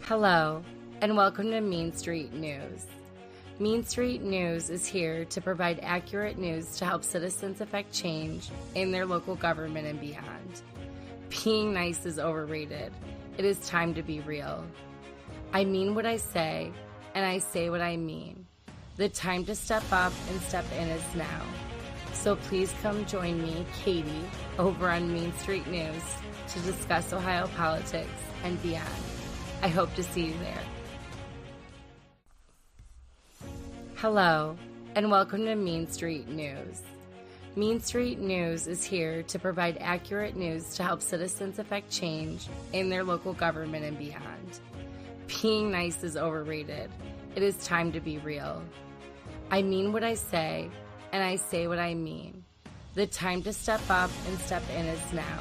Hello, and welcome to Mean Street News. Mean Street News is here to provide accurate news to help citizens affect change in their local government and beyond. Being nice is overrated. It is time to be real. I mean what I say, and I say what I mean. The time to step up and step in is now. So please come join me, Katie, over on Mean Street News to discuss Ohio politics and beyond. I hope to see you there. Hello, and welcome to Mean Street News. Mean Street News is here to provide accurate news to help citizens affect change in their local government and beyond. Being nice is overrated. It is time to be real. I mean what I say, and I say what I mean. The time to step up and step in is now.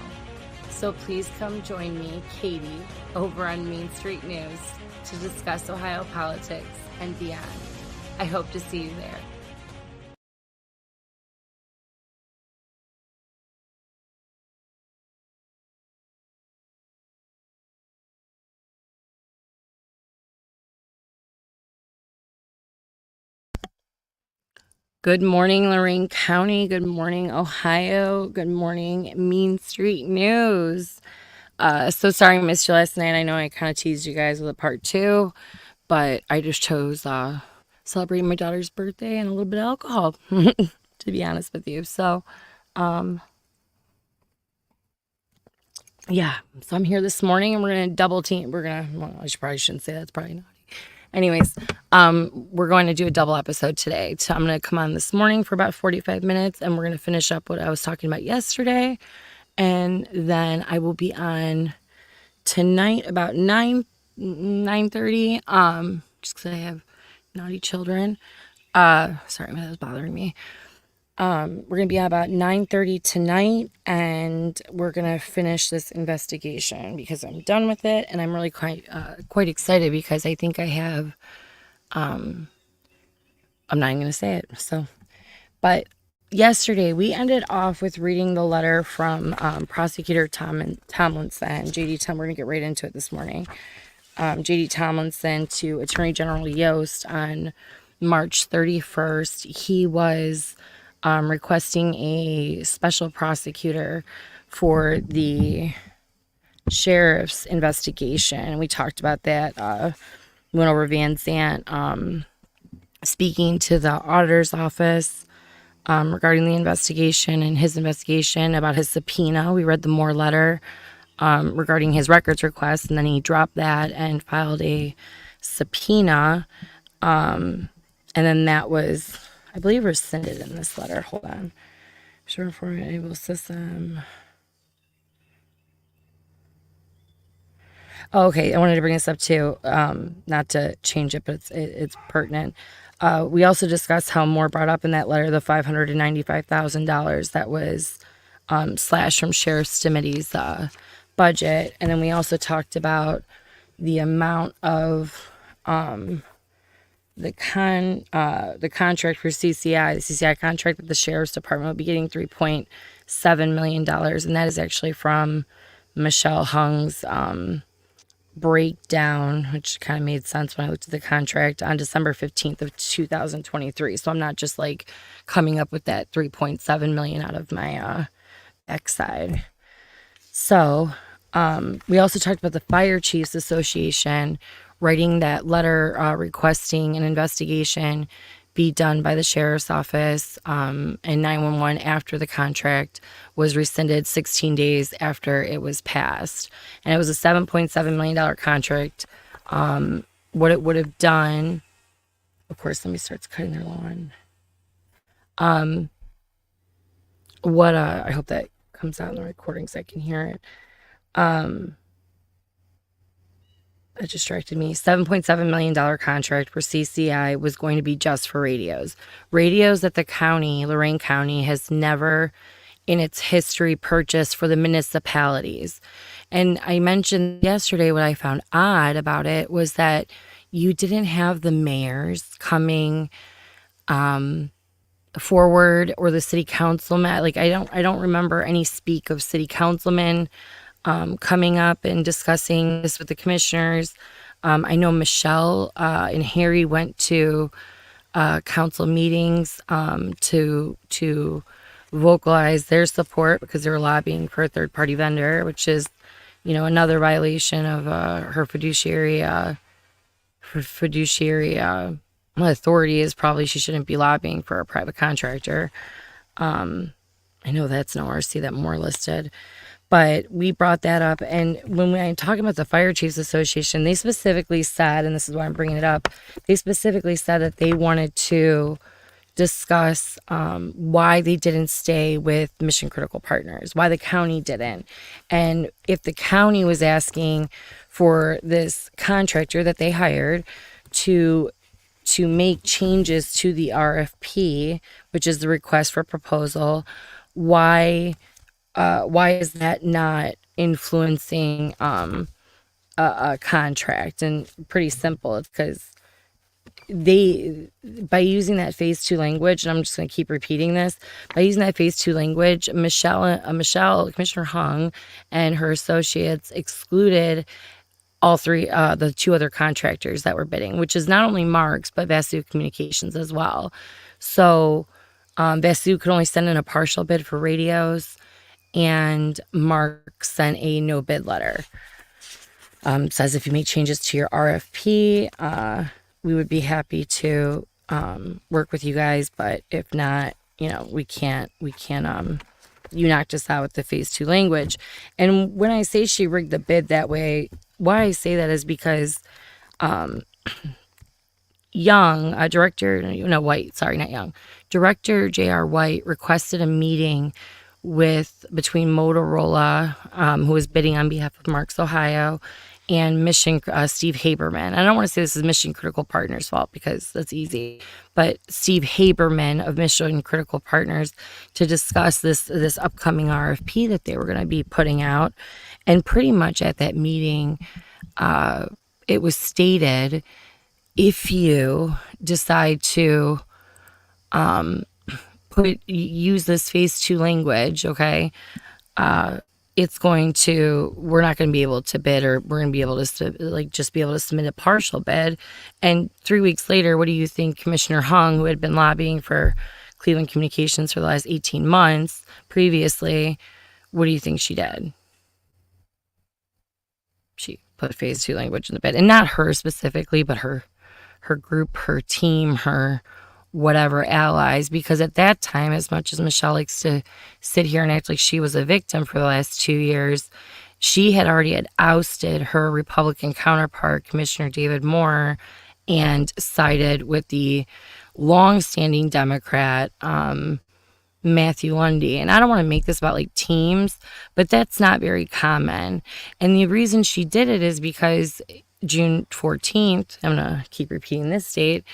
So please come join me, Katie, over on Mean Street News to discuss Ohio politics and beyond. I hope to see you there. Good morning, Lorain County. Good morning, Ohio. Good morning, Mean Street News. So sorry I missed you last night. I know I kind of teased you guys with a part 2, but I just chose celebrating my daughter's birthday and a little bit of alcohol, to be honest with you. So, yeah. So I'm here this morning, and we're gonna double team. Well, I probably shouldn't say that. It's probably naughty. Anyways, we're going to do a double episode today. So I'm going to come on this morning for about 45 minutes, and we're going to finish up what I was talking about yesterday. And then I will be on tonight about 9:30, just because I have naughty children. Sorry, that was bothering me. We're going to be on about 9:30 tonight, and we're going to finish this investigation because I'm done with it, and I'm really quite excited because I think I have, I'm not even going to say it. So, but yesterday we ended off with reading the letter from Prosecutor Tomlinson, J.D. We're going to get right into it this morning. J.D. Tomlinson to Attorney General Yost on March 31st. He was requesting a special prosecutor for the sheriff's investigation. We talked about that. We went over Van Zant speaking to the auditor's office regarding the investigation and his investigation about his subpoena. We read the Moore letter regarding his records request, and then he dropped that and filed a subpoena. And then that was, I believe, rescinded in this letter. Hold on. Sure, for able system. Oh, okay. I wanted to bring this up too. Not to change it, but it's pertinent. We also discussed how Moore brought up in that letter the $595,000 that was slashed from Sheriff Stimiti's budget, and then we also talked about the amount of the contract for CCI, the CCI contract that the Sheriff's Department will be getting $3.7 million, and that is actually from Michelle Hung's breakdown, which kind of made sense when I looked at the contract on December 15th of 2023. So I'm not just like coming up with that $3.7 million out of my backside. So we also talked about the Fire Chiefs Association writing that letter requesting an investigation be done by the sheriff's office and 911 after the contract was rescinded 16 days after it was passed. And it was a $7.7 million contract. What it would have done, of course, somebody starts cutting their lawn. I hope that comes out in the recording so I can hear it. That distracted me. $7.7 million contract for CCI was going to be just for radios. Radios that the county, Lorain County, has never in its history purchased for the municipalities. And I mentioned yesterday what I found odd about it was that you didn't have the mayors coming forward or the city councilman. Like I don't remember any speak of city councilmen coming up and discussing this with the commissioners. I know Michelle and Harry went to council meetings to vocalize their support because they were lobbying for a third party vendor, which is, another violation of her fiduciary authority is probably she shouldn't be lobbying for a private contractor. I know that's nowhere. See that more listed. But we brought that up. And when I'm talking about the Fire Chiefs Association, they specifically said, and this is why I'm bringing it up, they specifically said that they wanted to discuss why they didn't stay with mission critical partners, why the county didn't. And if the county was asking for this contractor that they hired to make changes to the RFP, which is the request for proposal, why is that not influencing a contract? And pretty simple. It's because by using that phase 2 language, and I'm just going to keep repeating this, by using that phase 2 language, Michelle, Commissioner Hung and her associates excluded all three, the 2 other contractors that were bidding, which is not only Marks, but VII Communications as well. So VII could only send in a partial bid for radios, and Mark sent a no bid letter. Says if you make changes to your RFP, we would be happy to work with you guys, but if not, we can't. You knocked us out with the phase 2 language. And when I say she rigged the bid that way, why I say that is because Director J.R. White requested a meeting between Motorola, who was bidding on behalf of Marks, Ohio, and Steve Haberman. I don't want to say this is Mission Critical Partners' fault because that's easy, but Steve Haberman of Mission Critical Partners to discuss this upcoming RFP that they were going to be putting out. And pretty much at that meeting, it was stated, if you decide to use this phase 2 language, okay, we're not going to be able to bid, or we're going to be able to just be able to submit a partial bid. And 3 weeks later, what do you think Commissioner Hung, who had been lobbying for Cleveland Communications for the last 18 months previously, what do you think she did? She put phase 2 language in the bid, and not her specifically, but her group, her team, her whatever allies, because at that time, as much as Michelle likes to sit here and act like she was a victim for the last 2 years, she had already ousted her Republican counterpart, Commissioner David Moore, and sided with the longstanding Democrat, Matthew Lundy. And I don't want to make this about teams, but that's not very common. And the reason she did it is because June 14th, I'm going to keep repeating this date,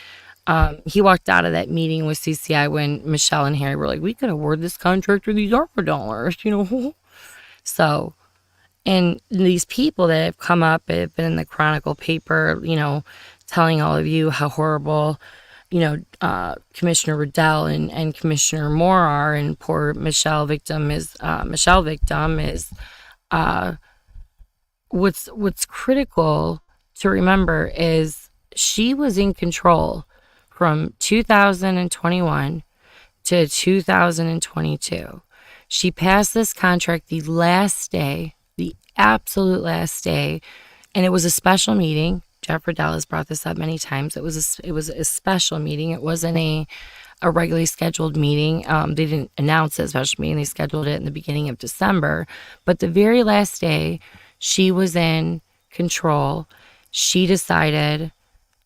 he walked out of that meeting with CCI when Michelle and Harry were like, we could award this contractor these ARPA dollars, So, and these people that have come up have been in the Chronicle paper, telling all of you how horrible, Commissioner Riddell and Commissioner Moore are, and poor Michelle victim is, what's critical to remember is she was in control from 2021 to 2022. She passed this contract the last day, the absolute last day, and it was a special meeting. Jeff Riddell has brought this up many times. It was a special meeting. It wasn't a regularly scheduled meeting. They didn't announce a special meeting. They scheduled it in the beginning of December. But the very last day, she was in control. She decided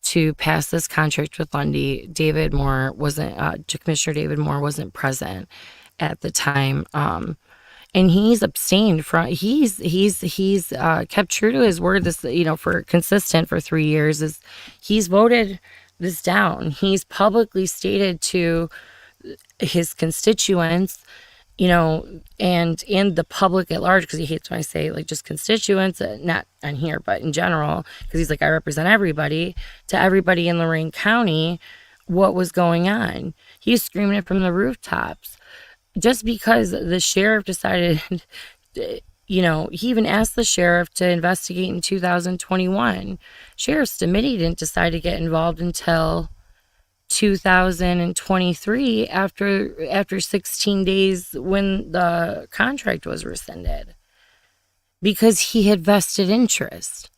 to pass this contract with Lundy. Commissioner David Moore wasn't present at the time. And he's abstained from, he's kept true to his word, for consistent for 3 years, is he's voted this down. He's publicly stated to his constituents, and the public at large, because he hates when I say just constituents, not on here, but in general, because he's like, I represent everybody, to everybody in Lorain County, what was going on. He's screaming it from the rooftops. Just because the sheriff decided he even asked the sheriff to investigate in 2021. Sheriff's Committee didn't decide to get involved until 2023 after 16 days when the contract was rescinded, because he had vested interest.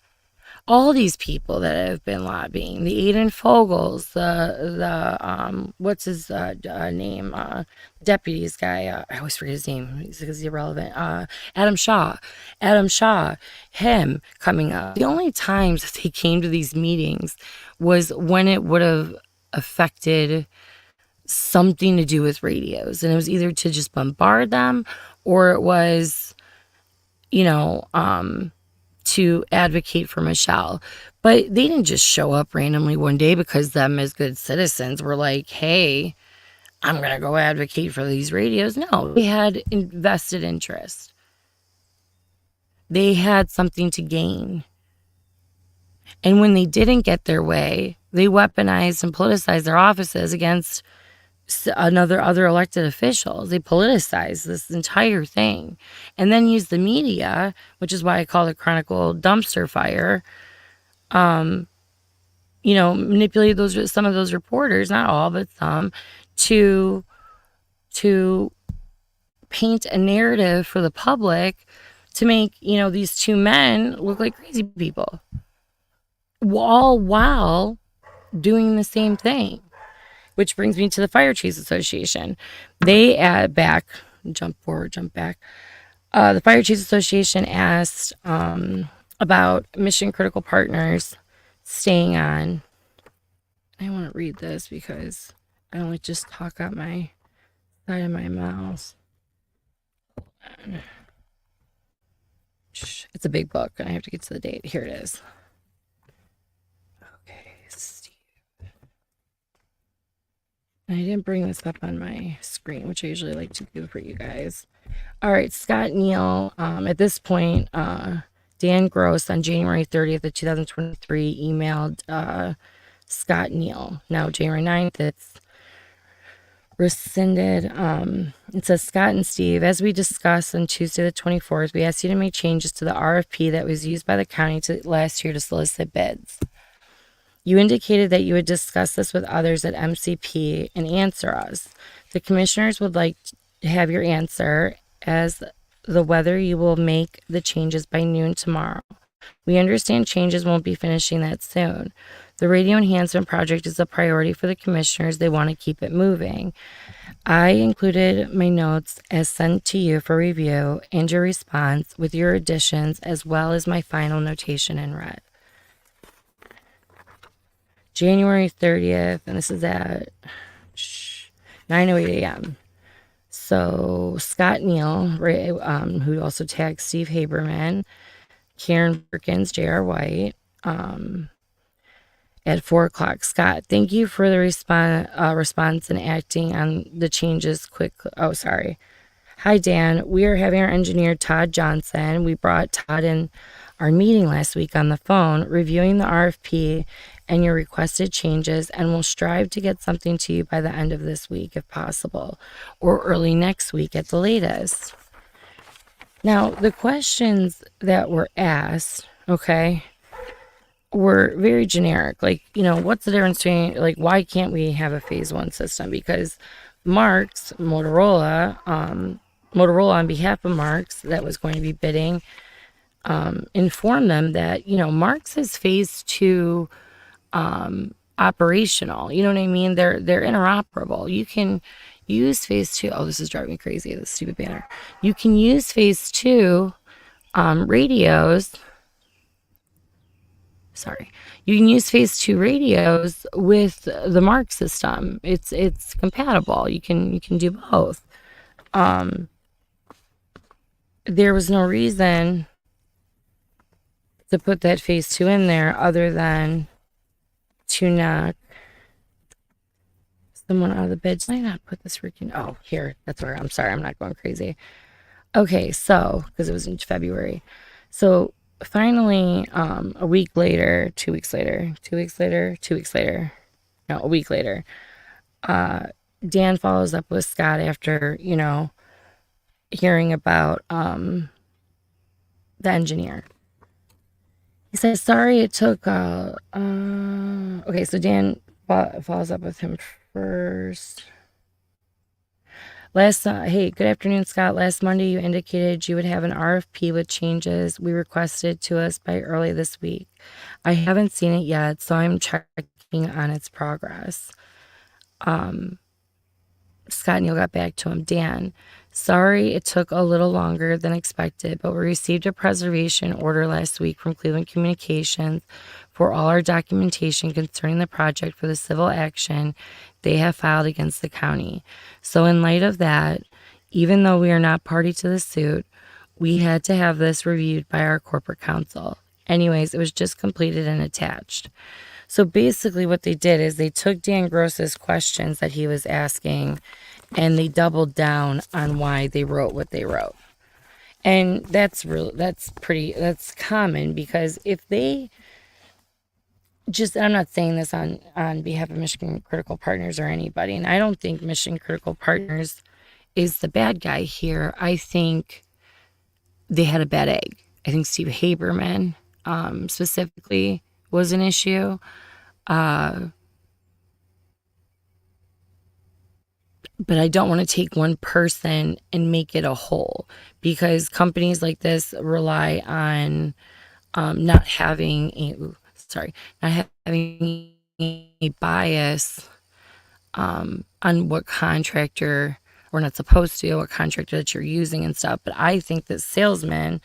All these people that have been lobbying, the Aiden Fogels, the what's his name, deputies guy, I always forget his name because he's irrelevant. Adam Shaw, him coming up. The only times that they came to these meetings was when it would have affected something to do with radios, and it was either to just bombard them, or it was, to advocate for Michelle. But they didn't just show up randomly one day because them as good citizens were like, hey, I'm going to go advocate for these radios. No, they had invested interest. They had something to gain. And when they didn't get their way, they weaponized and politicized their offices against other elected officials. They politicized this entire thing, and then used the media, which is why I call it Chronicle dumpster fire. Manipulate some of those reporters, not all, but some, to paint a narrative for the public to make these two men look like crazy people, all while doing the same thing. Which brings me to the Fire Chiefs Association. They jump back. The Fire Chiefs Association asked about mission critical partners staying on. I want to read this because I don't just talk out my side of my mouth. It's a big book, and I have to get to the date. Here it is. Okay, Steve. I didn't bring this up on my screen, which I usually like to do for you guys. All right, Scott Neal. At this point, Dan Gross on January 30th of 2023 emailed Scott Neal. Now, January 9th, it's rescinded. It says, Scott and Steve, as we discussed on Tuesday the 24th, we asked you to make changes to the RFP that was used by the county last year to solicit bids. You indicated that you would discuss this with others at MCP and answer us. The commissioners would like to have your answer as the whether you will make the changes by noon tomorrow. We understand changes won't be finishing that soon. The radio enhancement project is a priority for the commissioners. They want to keep it moving. I included my notes as sent to you for review and your response with your additions, as well as my final notation in red. January 30th, and this is at 9:08 a.m. So Scott Neal, who also tagged Steve Haberman, Karen Perkins, J.R. White, at 4 o'clock. Scott, thank you for the response and acting on the changes quick. Oh, sorry. Hi, Dan. We are having our engineer, Todd Johnson. We brought Todd in our meeting last week on the phone, reviewing the RFP and your requested changes, and we'll strive to get something to you by the end of this week, if possible, or early next week at the latest. Now, the questions that were asked, were very generic. Like, what's the difference between, why can't we have a phase one system? Because Marks, Motorola, on behalf of Marks, that was going to be bidding, informed them that, Marks is phase two operational. You know what I mean? They're interoperable. You can use phase two. Oh, this is driving me crazy, this stupid banner. You can use phase two radios. Sorry. You can use phase two radios with the Mark system. It's compatible. You can do both. There was no reason to put that phase two in there other than to knock someone out of the bid. Did I not put this freaking... Oh, here. That's where... I'm sorry. I'm not going crazy. Okay, so... Because it was in February. So, finally, a week later... 2 weeks later... 2 weeks later... 2 weeks later... No, a week later. Dan follows up with Scott after, hearing about... the engineer. He says, sorry it took, okay, so Dan follows up with him first. Hey, good afternoon, Scott. Last Monday, you indicated you would have an RFP with changes we requested to us by early this week. I haven't seen it yet, so I'm checking on its progress. Scott Neal got back to him. Dan, sorry it took a little longer than expected, but we received a preservation order last week from Cleveland Communications for all our documentation concerning the project for the civil action they have filed against the county. So in light of that, even though we are not party to the suit, we had to have this reviewed by our corporate counsel. Anyways, it was just completed and attached. So basically what they did is they took Dan Gross's questions that he was asking and they doubled down on why they wrote what they wrote. And that's common, because if they just, and I'm not saying this on behalf of Mission Critical Partners or anybody, and I don't think Mission Critical Partners is the bad guy here. I think they had a bad egg. I think Steve Haberman specifically was an issue. But I don't want to take one person and make it a whole, because companies like this rely on not having a bias on what contractor, or not supposed to, what contractor that you're using and stuff. But I think that salesman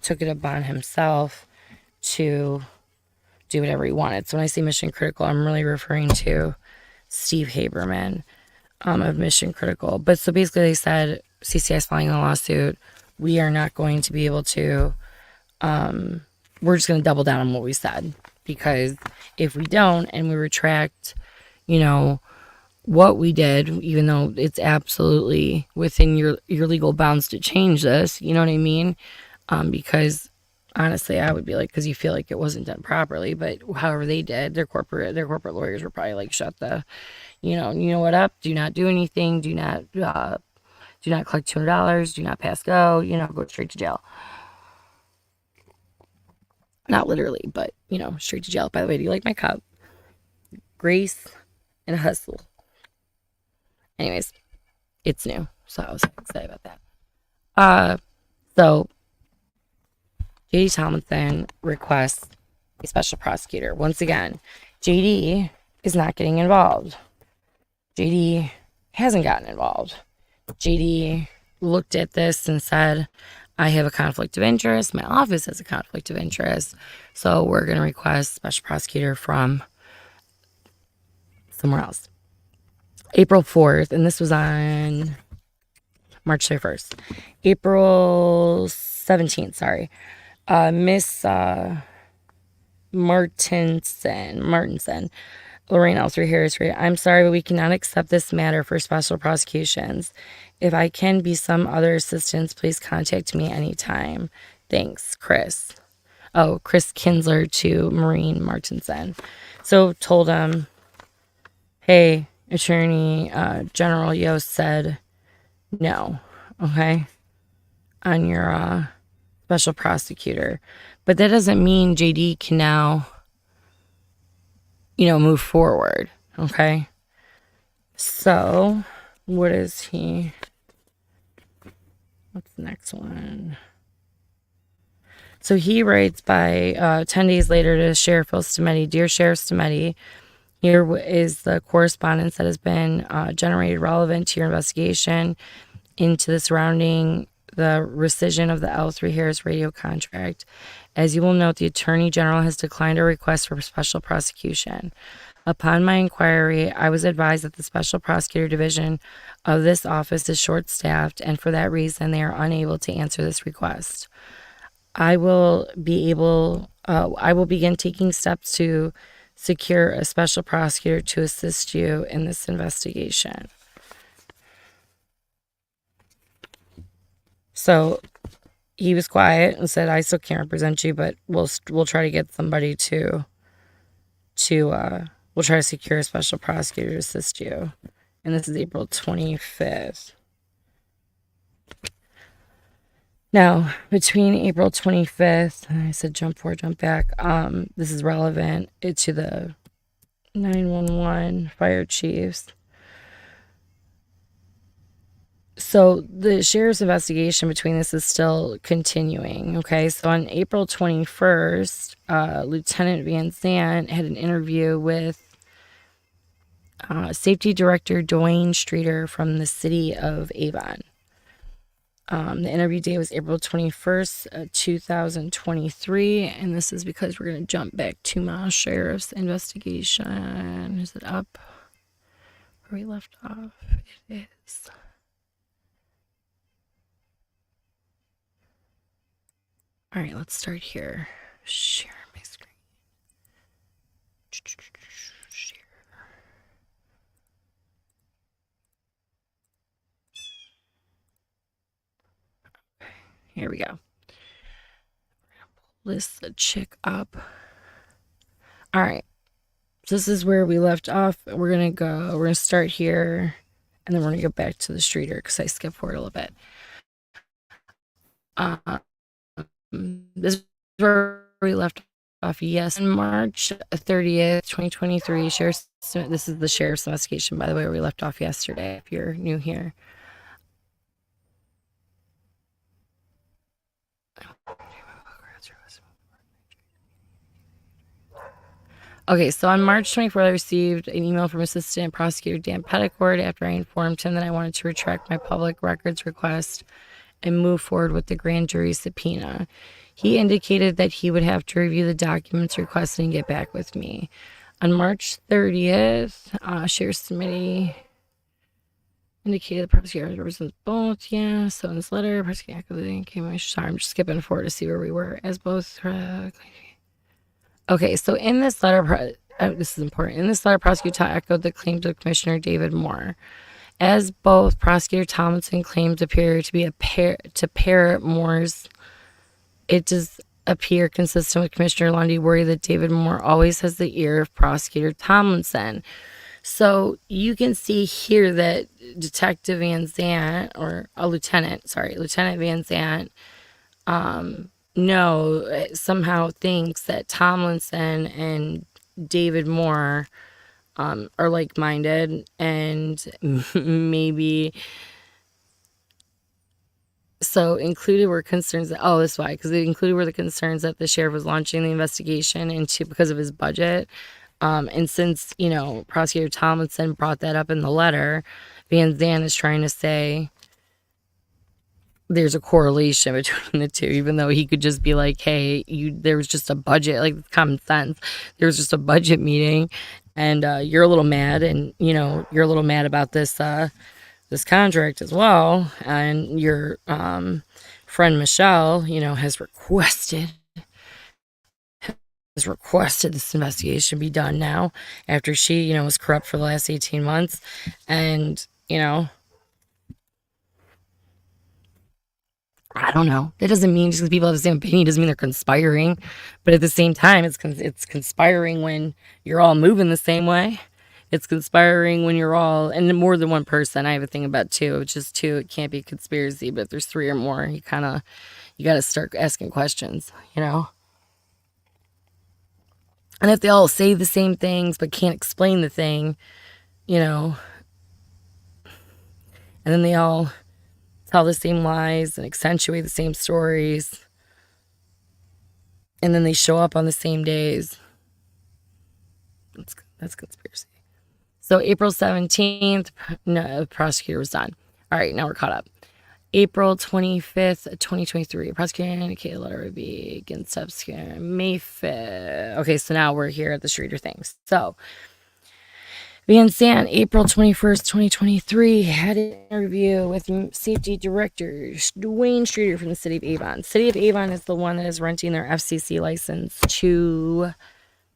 took it upon himself to do whatever he wanted. So when I say Mission Critical, I'm really referring to Steve Haberman of Mission Critical. But so basically they said, CCI's filing a lawsuit. We are not going to be able to, we're just going to double down on what we said. Because if we don't and we retract, what we did, even though it's absolutely within your legal bounds to change this, you know what I mean? Because honestly, I would be like, because you feel like it wasn't done properly, but however they did, their corporate lawyers were probably like, shut the, you know what up? Do not do anything. Do not collect $200. Do not pass go. Go straight to jail. Not literally, but straight to jail. By the way, do you like my cup? Grace and Hustle. Anyways, it's new, so I was excited about that. So JD Tomlinson requests a special prosecutor. Once again, JD is not getting involved. JD hasn't gotten involved. JD looked at this and said, I have a conflict of interest. My office has a conflict of interest. So we're going to request a special prosecutor from somewhere else. April 4th, and this was on March 31st. April 17th, sorry. Miss Martinson, Lorain County here. I'm sorry, but we cannot accept this matter for special prosecutions. If I can be some other assistance, please contact me anytime. Thanks, Chris. Oh, Chris Kinsler to Maureen Martinson. So told him, hey, Attorney General Yost said no, okay, on your special prosecutor. But that doesn't mean JD can now, move forward, okay? So, what's the next one? So he writes by 10 days later to Sheriff Phil Stametti, Dear Sheriff Stametti, here is the correspondence that has been generated relevant to your investigation into the surrounding the rescission of the L3 Harris radio contract. As you will note, the Attorney General has declined a request for special prosecution. Upon my inquiry, I was advised that the Special Prosecutor Division of this office is short-staffed, and for that reason, they are unable to answer this request. I will begin taking steps to secure a special prosecutor to assist you in this investigation. So he was quiet and said, I still can't represent you, but we'll try to get somebody we'll try to secure a special prosecutor to assist you. And this is April 25th. Now, between April 25th, I said jump forward, jump back. This is relevant to the 911 fire chiefs. So the sheriff's investigation between this is still continuing. Okay, so on April 21st, Lieutenant Van Zandt had an interview with Safety Director Dwayne Streeter from the city of Avon. The interview date was April 21st, 2023, and this is because we're going to jump back to my sheriff's investigation. Is it up where we left off? It is. All right, let's start here. Share my screen. Share. Okay, here we go. We're gonna pull this chick up. All right, so this is where we left off. We're gonna start here, and then we're gonna go back to the Streeter because I skipped forward a little bit. This is where we left off. Yes, on March 30th, 2023, this is the sheriff's investigation, by the way, where we left off yesterday, if you're new here. Okay, so on March 24th, I received an email from Assistant Prosecutor Dan Petticord after I informed him that I wanted to retract my public records request and move forward with the grand jury subpoena. He indicated that he would have to review the documents requested and get back with me. On March 30th, Sheriff's Committee indicated the prosecutor represents both. Yeah, so in this letter, prosecutor came. Sorry, I'm just skipping forward to see where we were as both. Okay, so in this letter, this is important. In this letter, prosecutor echoed the claims of Commissioner David Moore. As both Prosecutor Tomlinson claims appear to be a pair to parrot Moore's, it does appear consistent with Commissioner Lundy's worry that David Moore always has the ear of Prosecutor Tomlinson. So you can see here that Detective Van Zandt, or a Lieutenant Van Zandt, somehow thinks that Tomlinson and David Moore are like-minded, and maybe so included were concerns that this is why, because it included were the concerns that the sheriff was launching the investigation into because of his budget, and since Prosecutor Tomlinson brought that up in the letter, Van Zandt is trying to say there's a correlation between the two, even though he could just be like, hey, there was just a budget, like common sense, there was just a budget meeting, and you're a little mad, and you're a little mad about this this contract as well, and your friend Michelle has requested this investigation be done now after she was corrupt for the last 18 months, and I don't know. That doesn't mean just because people have the same opinion doesn't mean they're conspiring. But at the same time, it's conspiring when you're all moving the same way. It's conspiring when you're all, and more than one person. I have a thing about two. It's just two. It can't be a conspiracy. But if there's three or more, you got to start asking questions, And if they all say the same things but can't explain the thing, and then they all tell the same lies and accentuate the same stories, and then they show up on the same days, that's conspiracy. So April 17th, no, the prosecutor was done. All right, now we're caught up. April 25th, 2023, prosecutor indicated letter would be against subsequent May 5th. Okay, so now we're here at the Streeter things. So Van Zandt, April 21st, 2023, had an interview with Safety Director Dwayne Streeter from the City of Avon. City of Avon is the one that is renting their FCC license to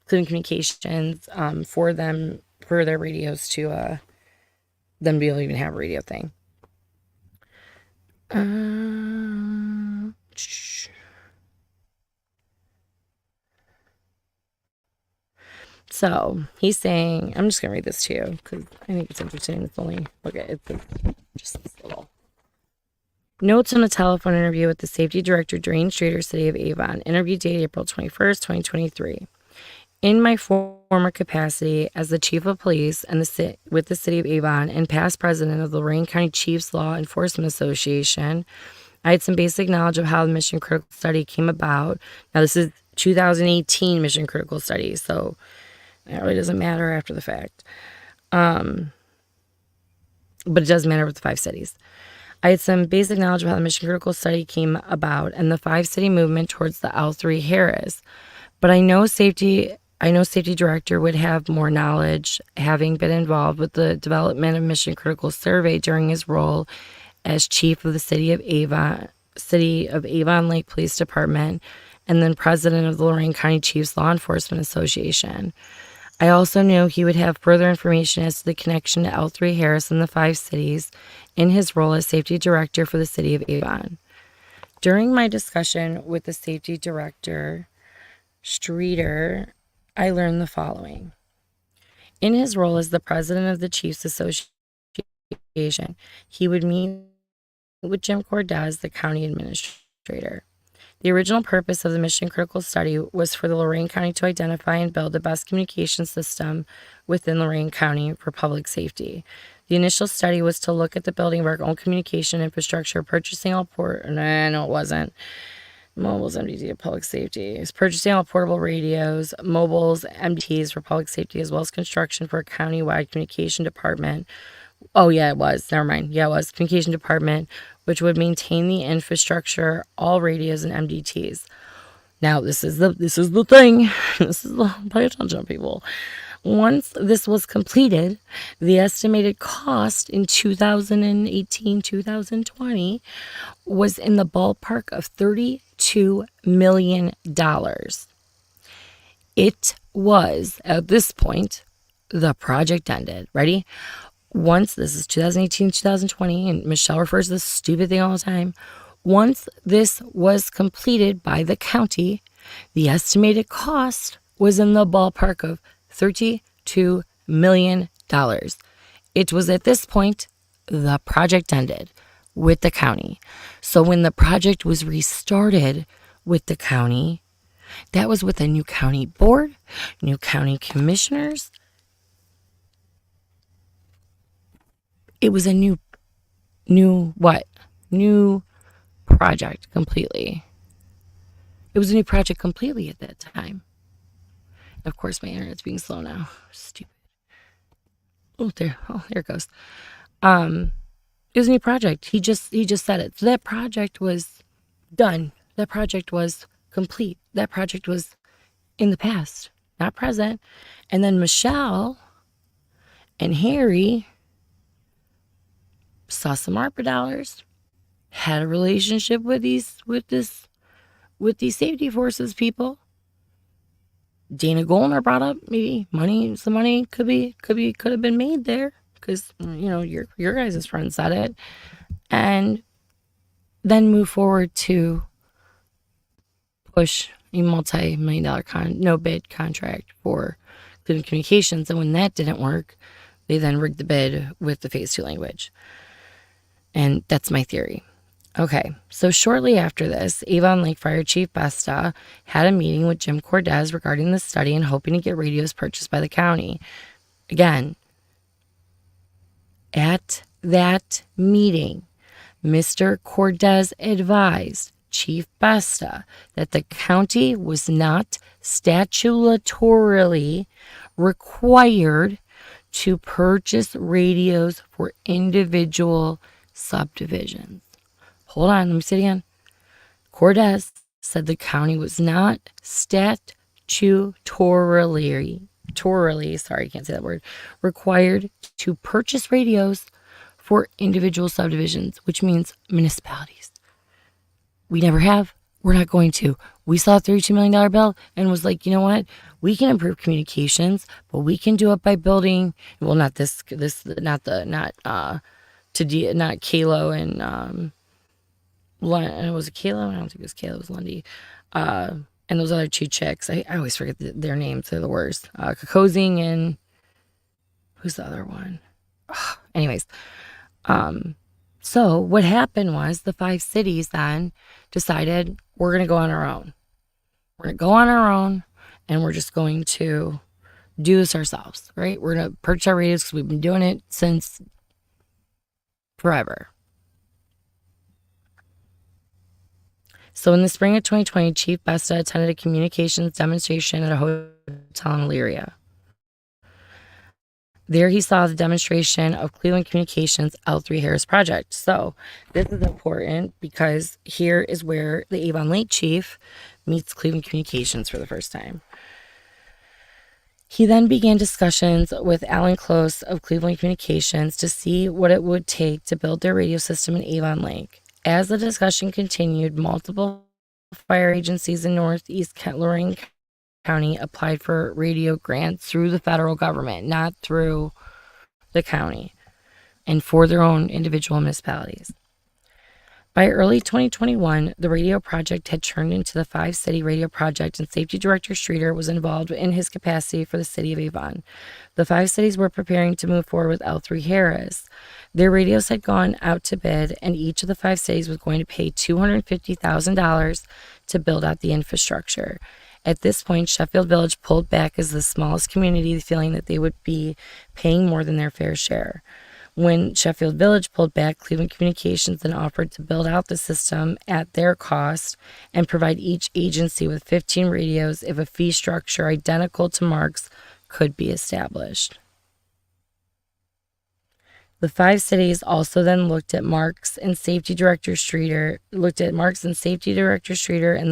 Cleveland Communications for their radios to them to be able to even have a radio thing. So he's saying, I'm just gonna read this to you because I think it's interesting. It's only just this little. Notes on a telephone interview with the safety director, Drain Streeter, City of Avon. Interview date April 21st, 2023. In my former capacity as the chief of police and with the City of Avon and past president of the Lorain County Chiefs Law Enforcement Association, I had some basic knowledge of how the mission critical study came about. Now, this is 2018 mission critical study, so it really doesn't matter after the fact. But it does matter with the 5 cities. I had some basic knowledge of how the mission critical study came about and the 5-city movement towards the L3 Harris. But I know safety director would have more knowledge, having been involved with the development of mission critical survey during his role as chief of the City of Avon Lake Police Department, and then president of the Lorain County Chiefs Law Enforcement Association. I also knew he would have further information as to the connection to L3 Harris and the 5 cities in his role as safety director for the City of Avon. During my discussion with the safety director, Streeter, I learned the following. In his role as the president of the Chiefs Association, he would meet with Jim Cordes, the county administrator. The original purpose of the mission critical study was for the Lorain County to identify and build the best communication system within Lorain County for public safety. The initial study was to look at the building of our own communication infrastructure, purchasing all no, it wasn't. Mobiles, MDT, public safety. It's purchasing all portable radios, mobiles, MDTs for public safety, as well as construction for a county-wide communication department. Oh, yeah, it was. Never mind. Yeah, it was. Communication department, which would maintain the infrastructure, all radios, and MDTs. Now, this is the thing. Pay attention, people. Once this was completed, the estimated cost in 2018, 2020 was in the ballpark of $32 million. It was, at this point, the project ended. Ready? Once, this is 2018, 2020, and Michelle refers to this stupid thing all the time. Once this was completed by the county, the estimated cost was in the ballpark of $32 million. It was at this point the project ended with the county. So when the project was restarted with the county, that was with a new county board, new county commissioners. It was a new project completely. It was a new project completely at that time. Of course, my internet's being slow now. Stupid. There it goes. It was a new project. He just said it. So that project was done. That project was complete. That project was in the past, not present. And then Michelle and Harry saw some ARPA dollars, had a relationship with these safety forces people. Dana Goldner brought up maybe some money could have been made there because your guys' friend said it, and then move forward to push a multi-million-dollar no-bid contract for Cleveland Communications, and when that didn't work, they then rigged the bid with the Phase 2 language, and that's my theory. Okay, so shortly after this, Avon Lake Fire Chief Besta had a meeting with Jim Cordes regarding the study and hoping to get radios purchased by the county. Again, at that meeting, Mr. Cordes advised Chief Besta that the county was not statutorily required to purchase radios for individual subdivisions. Hold on, let me say it again. Cordes said the county was not statutorily, sorry, I can't say that word, required to purchase radios for individual subdivisions, which means municipalities. We never have. We're not going to. We saw a $32 million bill and was like, you know what? We can improve communications, but we can do it by building. Well, not Kalo and it was Kalo. I don't think it was Kalo. It was Lundy. And those other two chicks. I always forget their names. They're the worst. Kokosing and who's the other one? Anyways, So what happened was the 5 cities then decided we're going to go on our own. We're going to go on our own and we're just going to do this ourselves, right? We're going to purchase our radios because we've been doing it since forever. So in the spring of 2020, Chief Besta attended a communications demonstration at a hotel in Elyria. There he saw the demonstration of Cleveland Communications L3 Harris project. So this is important because here is where the Avon Lake chief meets Cleveland Communications for the first time. He then began discussions with Alan Close of Cleveland Communications to see what it would take to build their radio system in Avon Lake. As the discussion continued, multiple fire agencies in Northeast Lorain County applied for radio grants through the federal government, not through the county, and for their own individual municipalities. By early 2021, the radio project had turned into the 5-city radio project, and Safety Director Streeter was involved in his capacity for the city of Avon. The 5 cities were preparing to move forward with L3 Harris. Their radios had gone out to bid, and each of the 5 cities was going to pay $250,000 to build out the infrastructure. At this point, Sheffield Village pulled back as the smallest community, feeling that they would be paying more than their fair share. When Sheffield Village pulled back, Cleveland Communications then offered to build out the system at their cost and provide each agency with 15 radios if a fee structure identical to Mark's could be established. The 5 cities also then looked at Mark's and Safety Director Streeter, and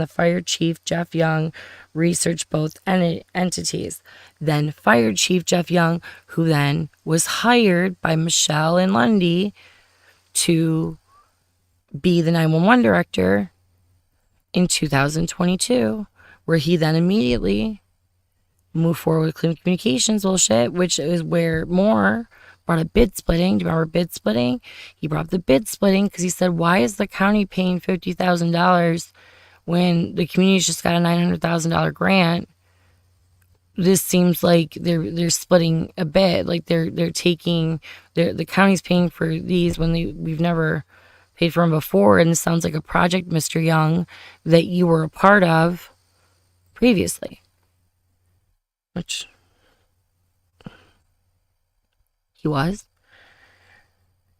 the Fire Chief Jeff Young researched both entities. Then Fire Chief Jeff Young, who then was hired by Michelle and Lundy to be the 911 director in 2022, where he then immediately moved forward with Cleveland Communications bullshit, which is where Moore brought up bid splitting. Do you remember bid splitting? He brought up the bid splitting because he said, why is the county paying $50,000 when the community's just got a $900,000 grant? This seems like they're splitting a bid. Like they're taking, the county's paying for these when we've never paid for them before. And this sounds like a project, Mr. Young, that you were a part of previously. Which he was.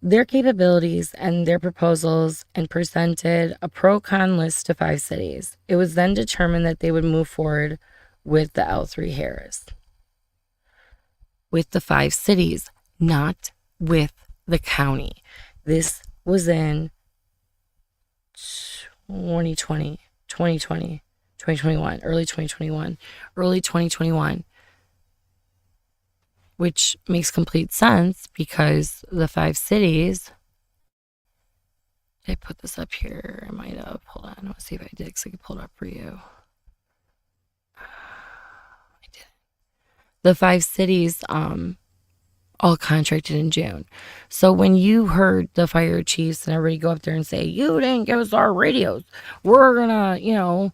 Their capabilities and their proposals and presented a pro-con list to 5 cities. It was then determined that they would move forward with the L3 Harris. With the 5 cities, not with the county. This was in 2021, early 2021. Which makes complete sense because the 5 cities, did I put this up here? I might have. Hold on. Let's see if I did because I could pull it up for you. I did. The 5 cities all contracted in June. So when you heard the fire chiefs and everybody go up there and say, you didn't give us our radios, we're going to,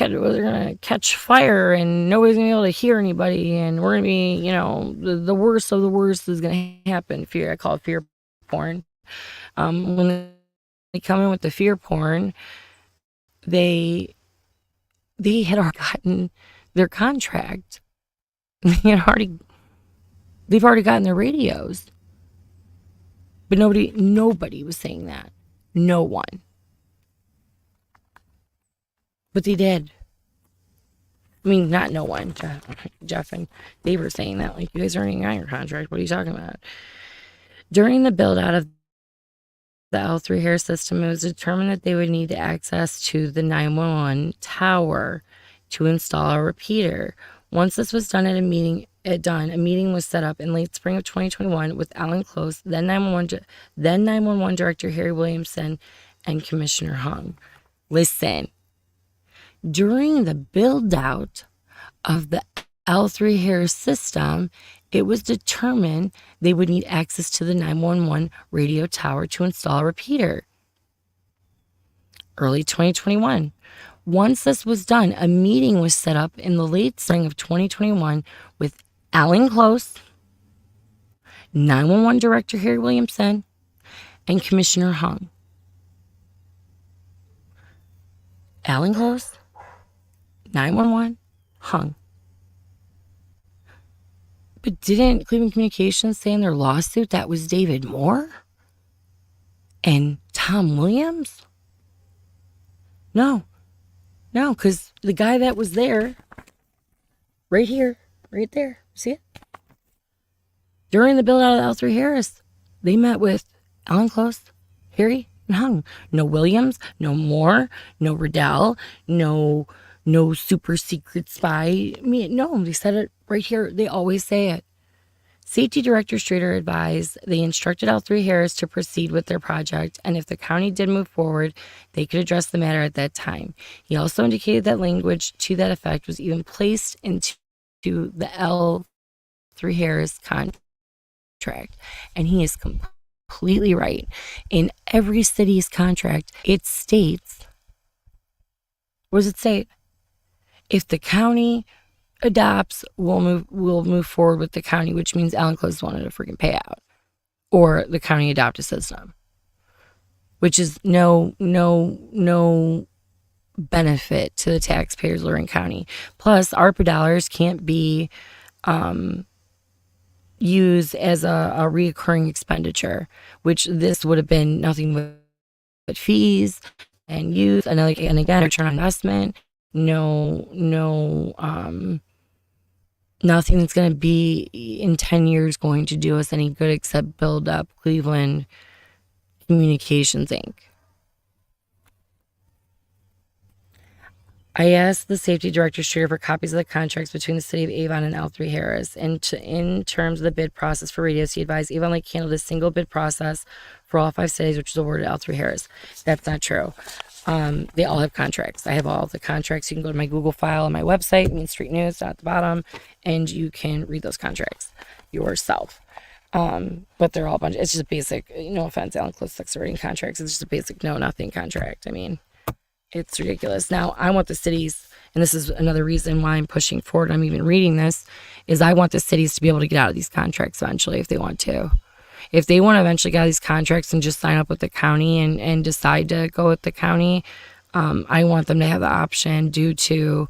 we're gonna catch fire and nobody's gonna be able to hear anybody, and we're gonna be, the worst of the worst is gonna happen. I call it fear porn. When they come in with the fear porn, they had already gotten their contract. They've already gotten their radios, but nobody was saying that. No one. But they did. I mean, not no one. Jeff and Dave were saying that. Like, you guys aren't even on your contract. What are you talking about? During the build out of the L3 Harris system, it was determined that they would need access to the 911 tower to install a repeater. Once this was done a meeting was set up in late spring of 2021 with Alan Close, then 911 Director Harry Williamson, and Commissioner Hung. Listen. During the build-out of the L3 Harris system, it was determined they would need access to the 911 radio tower to install a repeater. Early 2021. Once this was done, a meeting was set up in the late spring of 2021 with Alan Close, 911 Director Harry Williamson, and Commissioner Hung. Alan Close, 911, Hung. But didn't Cleveland Communications say in their lawsuit that was David Moore and Tom Williams? No, because the guy that was there, right here, right there, see it? During the build out of L3 Harris, they met with Alan Close, Harry, and Hung. No Williams, no Moore, no Riddell, no super secret spy. No, they said it right here. They always say it. Safety Director Strader advised they instructed L3 Harris to proceed with their project, and if the county did move forward, they could address the matter at that time. He also indicated that language to that effect was even placed into the L3 Harris contract, and he is completely right. In every city's contract, it states, what does it say? If the county adopts, we'll move forward with the county, which means Alan Close wanted a freaking payout, or the county adopt a system, which is no benefit to the taxpayers of Lorain County. Plus, ARPA dollars can't be used as a reoccurring expenditure, which this would have been nothing but fees and use, and again, return on investment. Nothing that's going to be in 10 years going to do us any good except build up Cleveland Communications Inc. I asked the safety director Strader for copies of the contracts between the city of Avon and L3 Harris. And in terms of the bid process for radios, he advised Avon Lake handled a single bid process for all 5 cities, which was awarded to L3 Harris. That's not true. They all have contracts. I have all the contracts. You can go to my Google file on my website, Main Street News, down at the bottom, and you can read those contracts yourself. But they're all a bunch. It's just a basic, no offense, Alan Close sucks at reading contracts. It's just a basic nothing contract. I mean, it's ridiculous. Now, I want the cities, and this is another reason why I'm pushing forward, I'm even reading this, is I want the cities to be able to get out of these contracts eventually if they want to. If they want to eventually get out of these contracts and just sign up with the county and decide to go with the county, I want them to have the option due to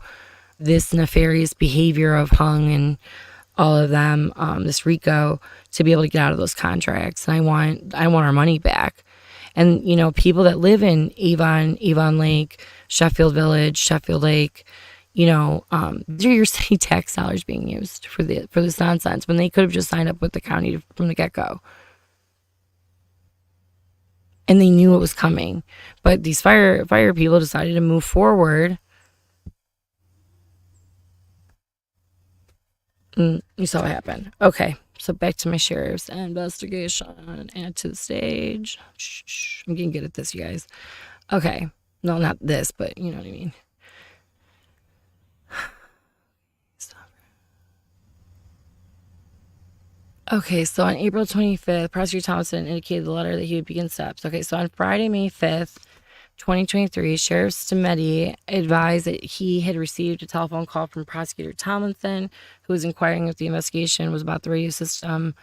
this nefarious behavior of Hung and all of them, this RICO, to be able to get out of those contracts. And I want our money back. And, people that live in Avon Lake, Sheffield Village, Sheffield Lake, these are your city tax dollars being used for this nonsense when they could have just signed up with the county from the get-go. And they knew it was coming. But these fire people decided to move forward. And you saw what happened. Okay. So back to my sheriff's investigation. Add to the stage. Shh. I'm getting good at this, you guys. Okay. No, not this, but you know what I mean. Okay, so on April 25th, Prosecutor Thompson indicated the letter that he would begin steps. Okay, so on Friday, May 5th, 2023, Sheriff Stemedi advised that he had received a telephone call from Prosecutor Tomlinson, who was inquiring if the investigation was about the radio system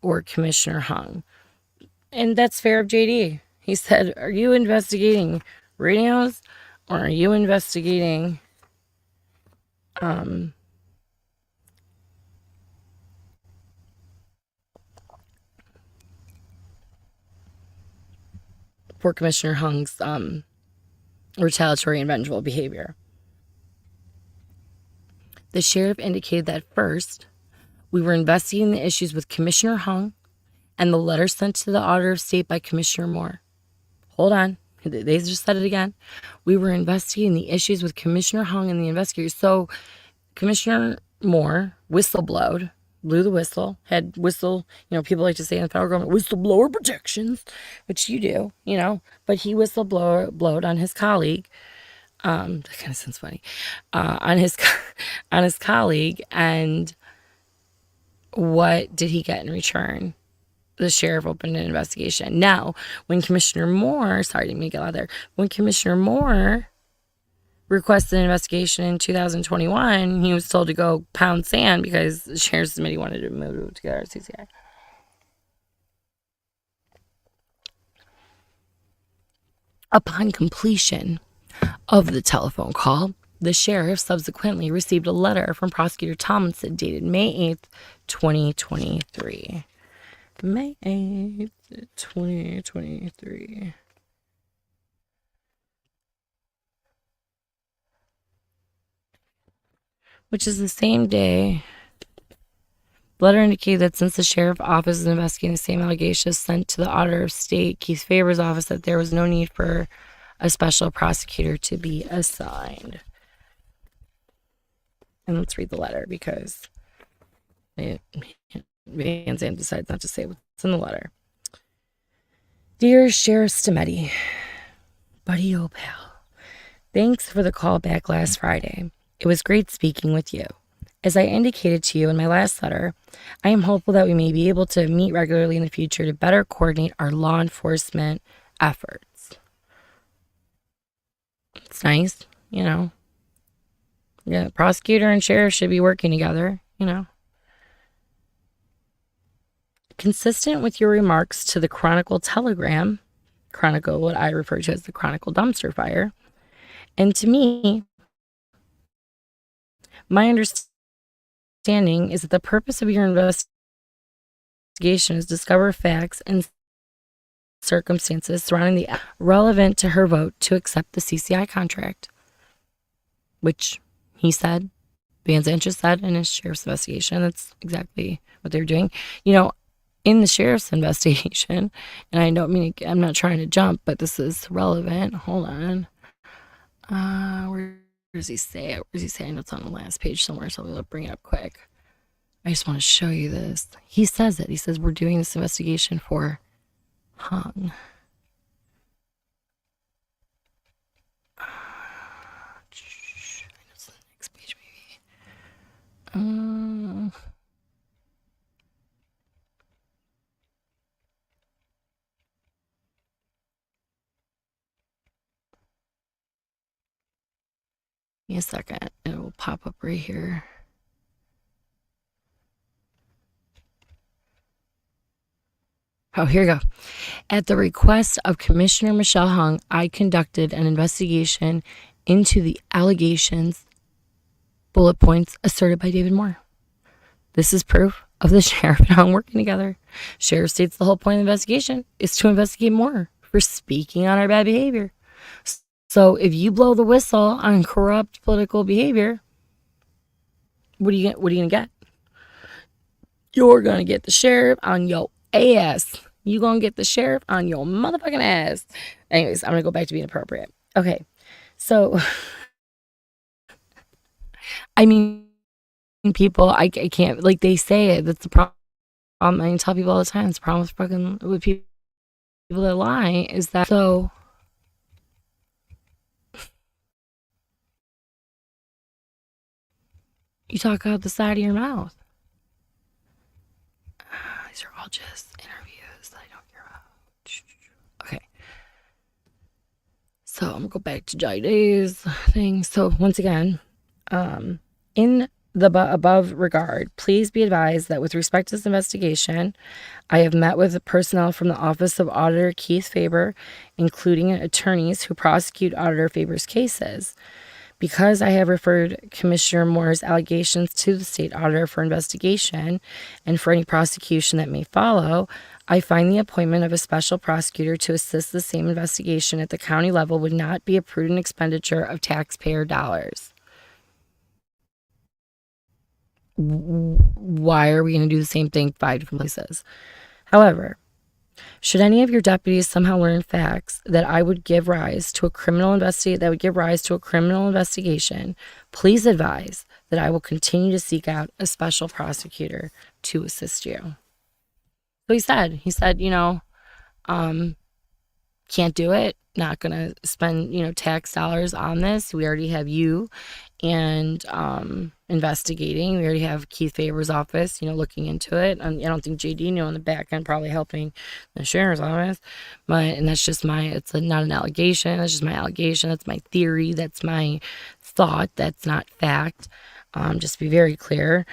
or Commissioner Hung. And that's fair of JD. He said, are you investigating radios or are you investigating for Commissioner Hung's retaliatory and vengeful behavior? The sheriff indicated that first, we were investigating the issues with Commissioner Hung and the letter sent to the Auditor of State by Commissioner Moore. Hold on. They just said it again. We were investigating the issues with Commissioner Hung and the investigators. So Commissioner Moore blew the whistle, had whistle, people like to say in the federal government, whistleblower protections, which you do, but he blowed on his colleague. That kind of sounds funny, on his colleague. And what did he get in return? The sheriff opened an investigation. Now, when Commissioner Moore, when Commissioner Moore requested an investigation in 2021, he was told to go pound sand because the sheriff's committee wanted to move together at CCI. Upon completion of the telephone call, the sheriff subsequently received a letter from Prosecutor Tomlinson dated May 8th, 2023. May 8th, 2023. Which is the same day. The letter indicated that since the sheriff's office is investigating the same allegations sent to the auditor of state, Keith Faber's office, that there was no need for a special prosecutor to be assigned. And let's read the letter because Van Zandt decides not to say what's in the letter. Dear Sheriff Stametti, buddy old pal, thanks for the call back last Friday. It was great speaking with you. As I indicated to you in my last letter, I am hopeful that we may be able to meet regularly in the future to better coordinate our law enforcement efforts. It's nice, you know. Yeah, prosecutor and sheriff should be working together, you know. Consistent with your remarks to the Chronicle Telegram, Chronicle, what I refer to as the Chronicle dumpster fire, and to me, my understanding is that the purpose of your investigation is to discover facts and circumstances surrounding the relevant to her vote to accept the CCI contract, which he said, Van Zandt just said in his sheriff's investigation. That's exactly what they're doing. You know, in the sheriff's investigation, and I don't mean, I'm not trying to jump, but this is relevant. Hold on. Where does he say it? Where does he say it? I know it's on the last page somewhere, so I'll bring it up quick. I just want to show you this. He says it. He says, we're doing this investigation for Hung. It's the next page, maybe. Give me a second. It will pop up right here. Oh, here we go. At the request of Commissioner Michelle Hung, I conducted an investigation into the allegations, bullet points asserted by David Moore. This is proof of the sheriff and Hung working together. Sheriff states the whole point of the investigation is to investigate Moore for speaking on our bad behavior. So if you blow the whistle on corrupt political behavior, what are you gonna get? You're gonna get the sheriff on your ass. You gonna get the sheriff on your motherfucking ass. Anyways, I'm gonna go back to being appropriate. Okay, so I mean, people, I can't, like, they say it. That's the problem. I tell people all the time. It's the problem with people that lie is that so. You talk out the side of your mouth. These are all just interviews that I don't care about. Okay. So I'm gonna go back to Jolly Days thing. So once again, in the above regard, please be advised that with respect to this investigation, I have met with the personnel from the Office of Auditor Keith Faber, including attorneys who prosecute Auditor Faber's cases. Because I have referred Commissioner Moore's allegations to the state auditor for investigation and for any prosecution that may follow, I find the appointment of a special prosecutor to assist the same investigation at the county level would not be a prudent expenditure of taxpayer dollars. Why are we going to do the same thing 5 different places? However, should any of your deputies somehow learn facts that would give rise to a criminal investigation, please advise that I will continue to seek out a special prosecutor to assist you. So he said, you know, can't do it, not gonna spend, you know, tax dollars on this. We already have you and investigating. We already have Keith Faber's office, you know, looking into it. And I don't think JD, you know, in the back end probably helping the sheriff's office. And that's just it's not an allegation. That's just my allegation. That's my theory. That's my thought. That's not fact. Just to be very clear,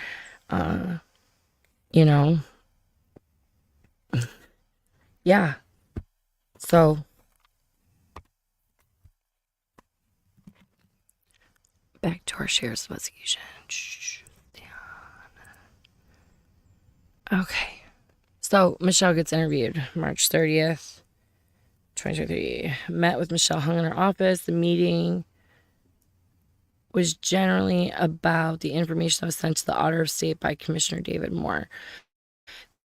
you know, yeah. So back to our sheriff's investigation. Okay. So Michelle gets interviewed March 30th, 2023. Met with Michelle Hung in her office. The meeting was generally about the information that was sent to the Auditor of State by Commissioner David Moore.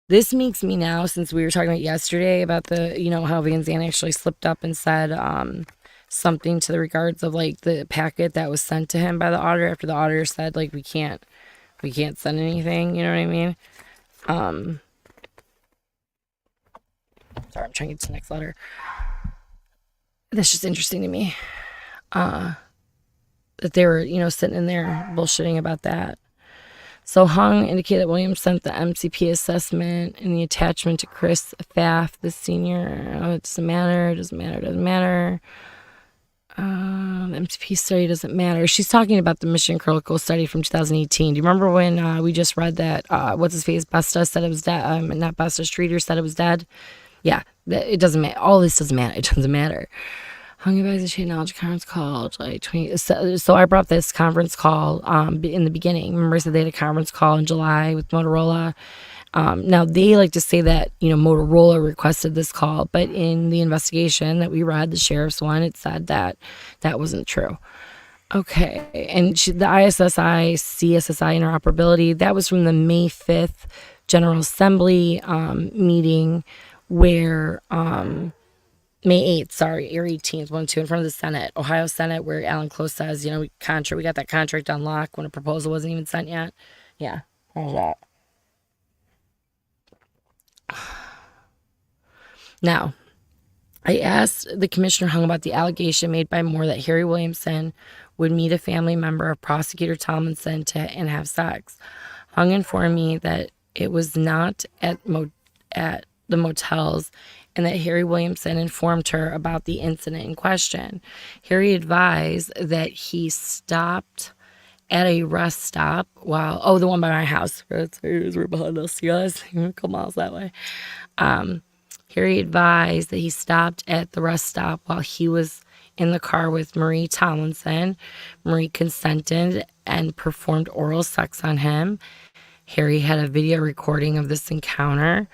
This makes me now, since we were talking about yesterday about the, how Van Zandt actually slipped up and said something to the regards of like the packet that was sent to him by the auditor after the auditor said like we can't send anything, you know what I mean? Sorry, I'm trying to get to the next letter. That's just interesting to me. That they were, sitting in there bullshitting about that. So Hung indicated that Williams sent the MCP assessment and the attachment to Chris Pfaff, the senior. Oh, it doesn't matter. The MCP study doesn't matter. She's talking about the Mission Critical study from 2018. Do you remember when we just read that, what's his face, Besta said it was dead, not Besta, Streeter said it was dead? Yeah, it doesn't matter. All this doesn't matter. It doesn't matter. Hung advised she acknowledged a conference call July 20. So I brought this conference call in the beginning. Remember I said they had a conference call in July with Motorola. Now they like to say that, Motorola requested this call, but in the investigation that we read, the sheriff's one, it said that that wasn't true. Okay. And the ISSI, CSSI interoperability, that was from the May 5th General Assembly meeting where, May 8th, sorry, or 18th, 1-2 in front of the Senate, Ohio Senate, where Alan Close says, we got that contract on lock when a proposal wasn't even sent yet. Yeah, how's that? Now, I asked the Commissioner Hung about the allegation made by Moore that Harry Williamson would meet a family member of Prosecutor Tomlinson and have sex. Hung informed me that it was not at the motels and that Harry Williamson informed her about the incident in question. Harry advised that he stopped at a rest stop while, the one by my house. It's right behind us, you guys. A couple miles that way. Harry advised that he stopped at the rest stop while he was in the car with Marie Tomlinson. Marie consented and performed oral sex on him. Harry had a video recording of this encounter.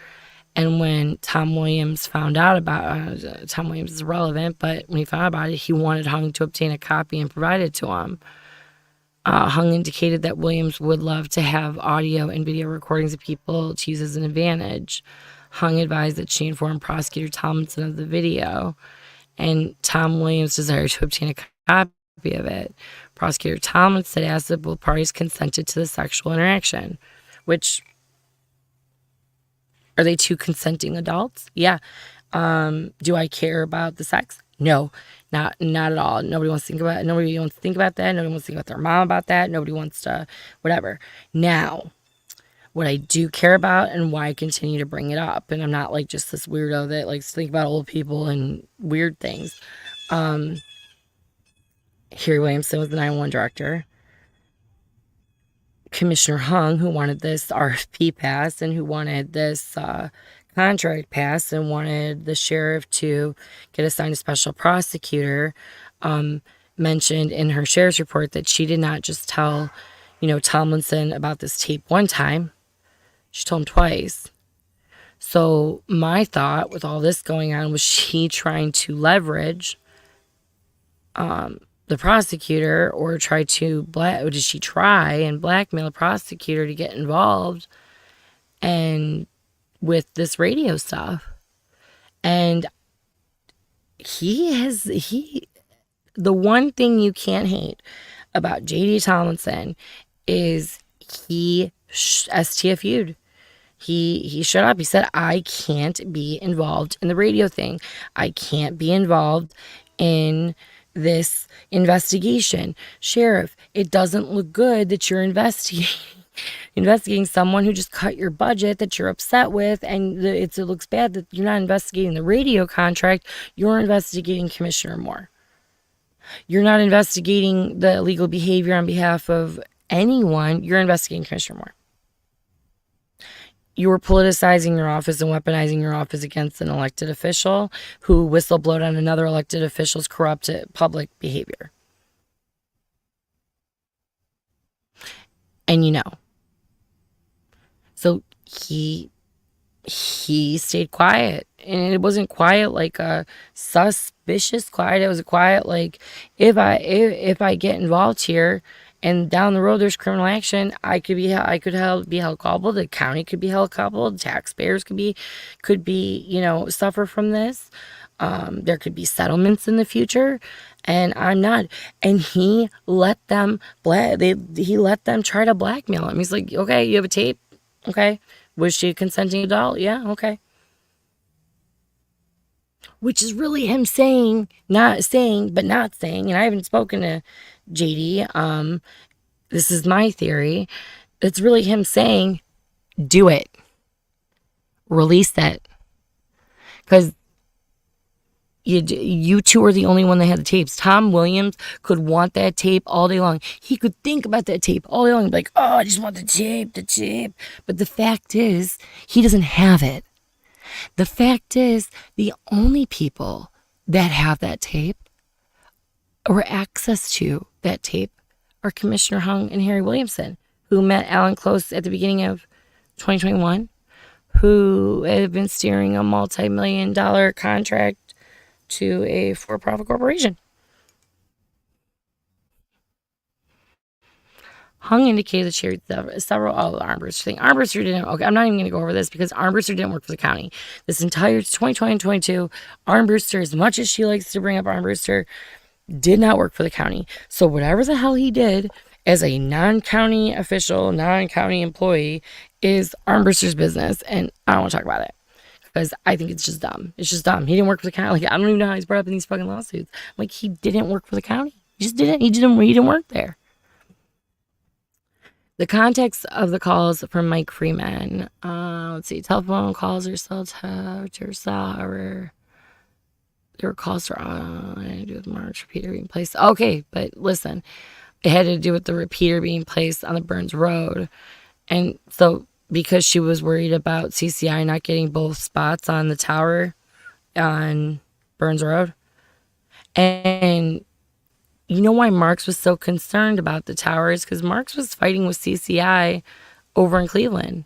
And when Tom Williams found out about Tom Williams is irrelevant, but when he found out about it, he wanted Hung to obtain a copy and provide it to him. Hung indicated that Williams would love to have audio and video recordings of people to use as an advantage. Hung advised that she informed Prosecutor Tomlinson of the video, and Tom Williams desired to obtain a copy of it. Prosecutor Tomlinson asked that both parties consented to the sexual interaction, which... Are they two consenting adults? Yeah. Do I care about the sex? No, not at all. Nobody wants to think about it. Nobody wants to think about that. Nobody wants to think about their mom about that. Nobody wants to, whatever. Now, what I do care about and why I continue to bring it up, and I'm not like just this weirdo that likes to think about old people and weird things. Harry Williamson was the 911 director. Commissioner Hung, who wanted this RFP passed and who wanted this contract passed and wanted the sheriff to get assigned a special prosecutor, mentioned in her sheriff's report that she did not just tell, Tomlinson about this tape one time. She told him twice. So my thought with all this going on was she trying to leverage the prosecutor, or did she try and blackmail the prosecutor to get involved and with this radio stuff? And the one thing you can't hate about JD Tomlinson is he STFU'd. He shut up. He said, I can't be involved in the radio thing. I can't be involved in this investigation. Sheriff, it doesn't look good that you're investigating someone who just cut your budget that you're upset with, and it looks bad that you're not investigating the radio contract. You're investigating Commissioner Moore. You're not investigating the illegal behavior on behalf of anyone. You're investigating Commissioner Moore. You were politicizing your office and weaponizing your office against an elected official who whistleblowed on another elected official's corrupt public behavior. And so he stayed quiet, and it wasn't quiet like a suspicious quiet. It was a quiet like, if I get involved here and down the road there's criminal action, I could be held culpable. The county could be held culpable. The taxpayers could be suffer from this. There could be settlements in the future, and I'm not. And he let them he let them try to blackmail him. He's like, okay, you have a tape, okay. Was she a consenting adult? Yeah, okay. Which is really him saying, not saying, but not saying. And I haven't spoken to JD. This is my theory. It's really him saying, do it. Release it. Because you two are the only one that had the tapes. Tom Williams could want that tape all day long. He could think about that tape all day long and be like, oh, I just want the tape. But the fact is, he doesn't have it. The fact is, the only people that have that tape or access to that tape are Commissioner Hung and Harry Williamson, who met Alan Close at the beginning of 2021, who had been steering a multi-million-dollar contract to a for-profit corporation. Hung indicated that she had several Armbruster thing. Armbruster didn't. Okay, I'm not even going to go over this because Armbruster didn't work for the county. This entire 2020 and 22, Armbruster, as much as she likes to bring up Armbruster, did not work for the county. So whatever the hell he did as a non-county official, non-county employee, is Armbruster's business, and I don't want to talk about it. Because I think it's just dumb. It's just dumb. He didn't work for the county. Like, I don't even know how he's brought up in these fucking lawsuits. Like, he didn't work for the county. He just didn't. He didn't work there. The context of the calls from Mike Freeman. Let's see. Telephone calls are still touch or sour. There were calls for to do with Mark's repeater being placed. Okay, but listen. It had to do with the repeater being placed on the Burns Road. And so, because she was worried about CCI not getting both spots on the tower on Burns Road. And you know why Marks was so concerned about the towers? Because Marks was fighting with CCI over in Cleveland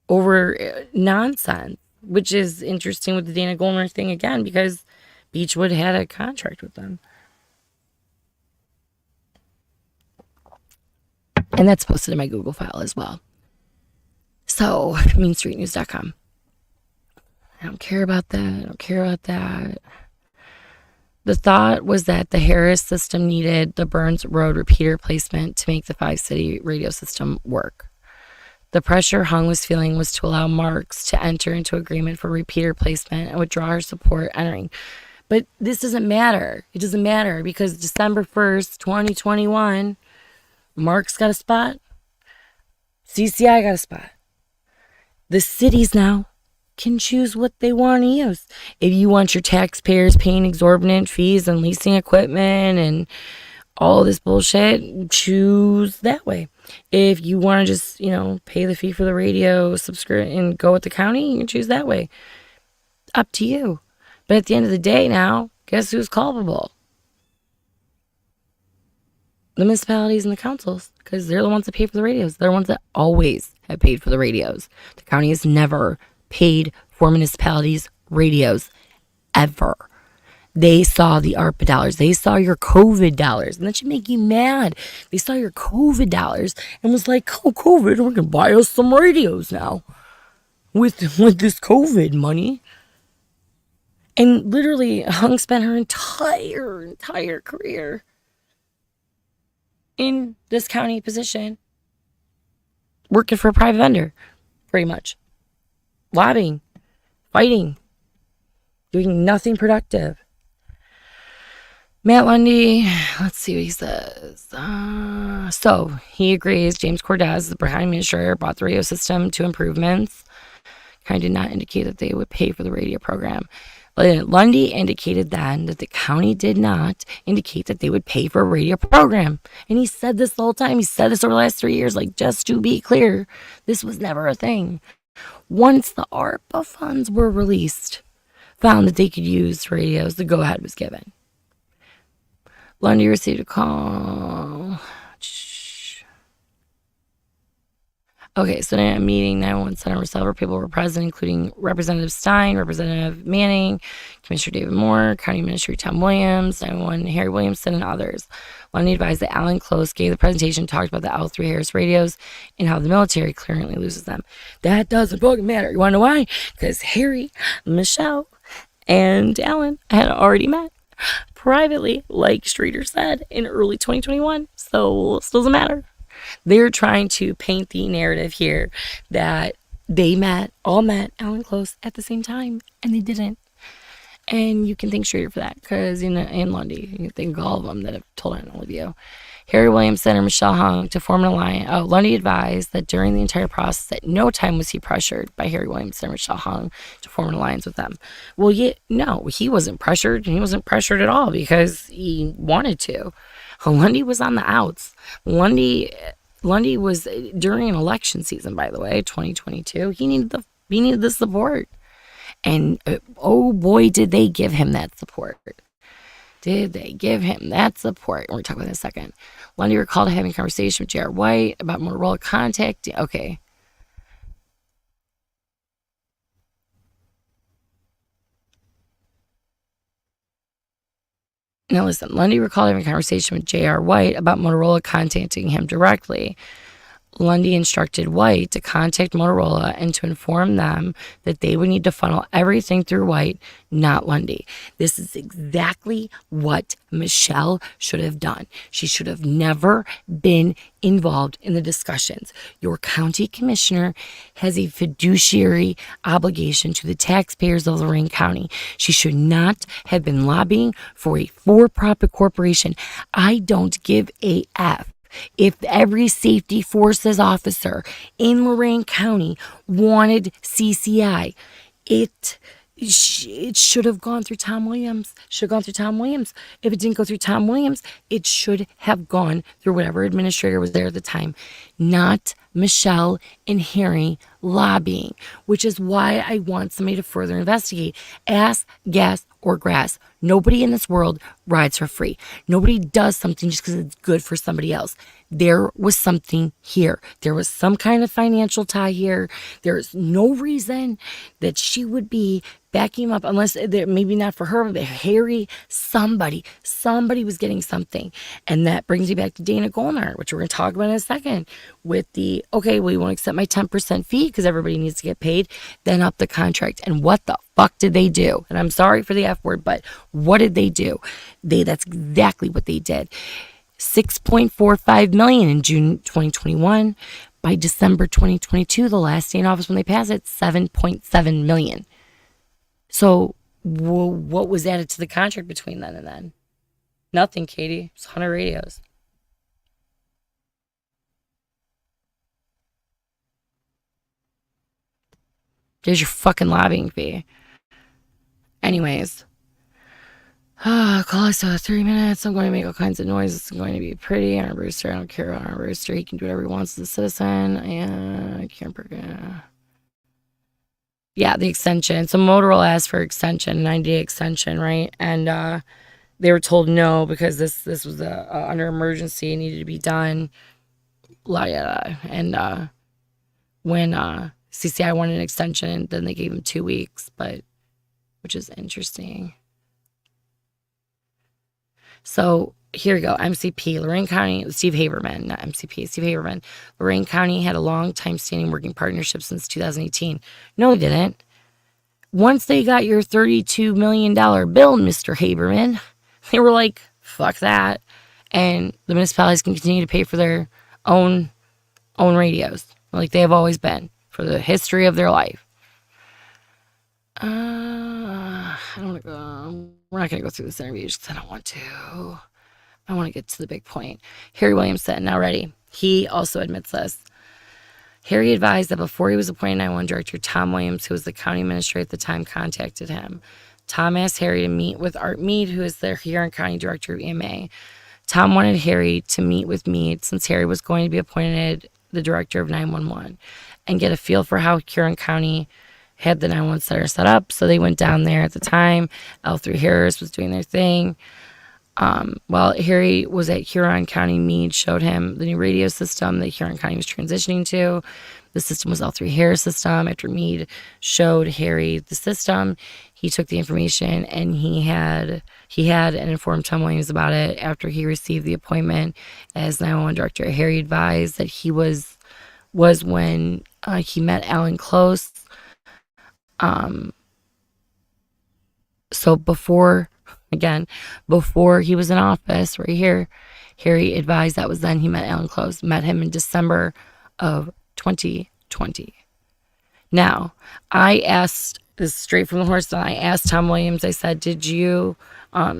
over nonsense, which is interesting with the Dana Goldner thing again, because Beechwood had a contract with them. And that's posted in my Google file as well. So, MainStreetNews.com. I don't care about that. The thought was that the Harris system needed the Burns Road repeater placement to make the 5-city radio system work. The pressure Hung was feeling was to allow Marks to enter into agreement for repeater placement and withdraw her support entering. But this doesn't matter. It doesn't matter because December 1st, 2021, Marks got a spot. CCI got a spot. The cities now can choose what they want to use. If you want your taxpayers paying exorbitant fees and leasing equipment and all this bullshit, choose that way. If you want to just, pay the fee for the radio, subscribe, and go with the county, you can choose that way. Up to you. But at the end of the day now, guess who's culpable? The municipalities and the councils, because they're the ones that pay for the radios. They're the ones that always have paid for the radios. The county has never paid for municipalities' radios, ever. They saw the ARPA dollars. They saw your COVID dollars. And that should make you mad. They saw your COVID dollars and was like, oh, COVID, we're going to buy us some radios now with this COVID money. And literally, Hung spent her entire career in this county position, working for a private vendor, pretty much. Lobbying, fighting, doing nothing productive. Matt Lundy, let's see what he says. So, he agrees James Cordez, the Bryan administrator, brought the radio system to improvements. Kind of did not indicate that they would pay for the radio program. Lundy indicated then that the county did not indicate that they would pay for a radio program. And he said this the whole time. He said this over the last 3 years. Like, just to be clear, this was never a thing. Once the ARPA funds were released, found that they could use radios, the go-ahead was given. Lundy received a call. Okay, so in a meeting, 911 Center, several people were present, including Representative Stein, Representative Manning, Commissioner David Moore, County Administrator Tom Williams, 911 Harry Williamson, and others. Lundy advised that Alan Close gave the presentation, talked about the L3 Harris radios and how the military currently loses them. That doesn't fucking matter. You want to know why? Because Harry, Michelle, and Alan had already met privately, like Streeter said, in early 2021. So it doesn't matter. They're trying to paint the narrative here that they all met Alan Close at the same time, and they didn't. And you can thank Streeter for that, because in Lundy, you can thank all of them that have told on all of you. Harry Williamson and Michelle Hung to form an alliance. Lundy advised that during the entire process, at no time was he pressured by Harry Williamson and Michelle Hung to form an alliance with them. Well, no, he wasn't pressured. He wasn't pressured at all because he wanted to. Lundy was on the outs. Lundy was during an election season, by the way, 2022. He needed the support, and oh boy, did they give him that support. Did they give him that support? We're going to talk about that in a second. Lundy recalled having a conversation with J.R. White about Motorola contact. Okay. Now listen, Lundy recalled having a conversation with J.R. White about Motorola contacting him directly. Lundy instructed White to contact Motorola and to inform them that they would need to funnel everything through White, not Lundy. This is exactly what Michelle should have done. She should have never been involved in the discussions. Your county commissioner has a fiduciary obligation to the taxpayers of Lorain County. She should not have been lobbying for a for-profit corporation. I don't give a F if every safety forces officer in Lorain County wanted CCI. It should have gone through Tom Williams. If it didn't go through Tom Williams, it should have gone through whatever administrator was there at the time, not Michelle and Harry lobbying, which is why I want somebody to further investigate. Ass, gas, or grass. Nobody in this world rides for free. Nobody does something just because it's good for somebody else. There was something here. There was some kind of financial tie here. There's no reason that she would be backing him up unless, maybe not for her, but Harry, somebody was getting something. And that brings me back to Dana Golnar, which we're going to talk about in a second, with the, okay, well, you won't accept my 10% fee because everybody needs to get paid, then up the contract. And what the fuck did they do? And I'm sorry for the F word, but what did they do? That's exactly what they did. $6.45 million in June 2021. By December 2022, the last day in office when they passed it, $7.7 million. So what was added to the contract between then and then? Nothing, Katie. It's 100 radios. There's your fucking lobbying fee. Anyways. Call us 3 minutes. I'm going to make all kinds of noise. It's going to be pretty. Aaron Brewster, I don't care about Aaron Brewster. He can do whatever he wants as a citizen. And I can't yeah, the extension. So Motorola asked for extension, 90-day extension, right? And they were told no because this was under emergency, needed to be done. And when CCI wanted an extension, then they gave him 2 weeks, which is interesting. So here we go. MCP, Lorain County, Steve Haberman, not MCP, Steve Haberman. Lorain County had a long time standing working partnership since 2018. No, they didn't. Once they got your $32 million bill, Mr. Haberman, they were like, fuck that. And the municipalities can continue to pay for their own radios, like they have always been for the history of their life. I don't want to go. We're not going to go through this interview because I don't want to. I want to get to the big point. Harry Williamson, now ready. He also admits this. Harry advised that before he was appointed 911 director, Tom Williams, who was the county administrator at the time, contacted him. Tom asked Harry to meet with Art Mead, who is the Huron County director of EMA. Tom wanted Harry to meet with Mead since Harry was going to be appointed the director of 911 and get a feel for how Huron County had the 911 center set up. So they went down there at the time. L3 Harris was doing their thing. While Harry was at Huron County, Meade showed him the new radio system that Huron County was transitioning to. The system was all through Harris' system. After Meade showed Harry the system, he took the information and he had and informed Tom Williams about it. After he received the appointment as 911 director, Harry advised that he was when he met Alan Close. So before he was in office, right here, Harry advised that was then he met Alan Close, met him in December of 2020. Now, I asked, this is straight from the horse, I asked Tom Williams, I said, did you,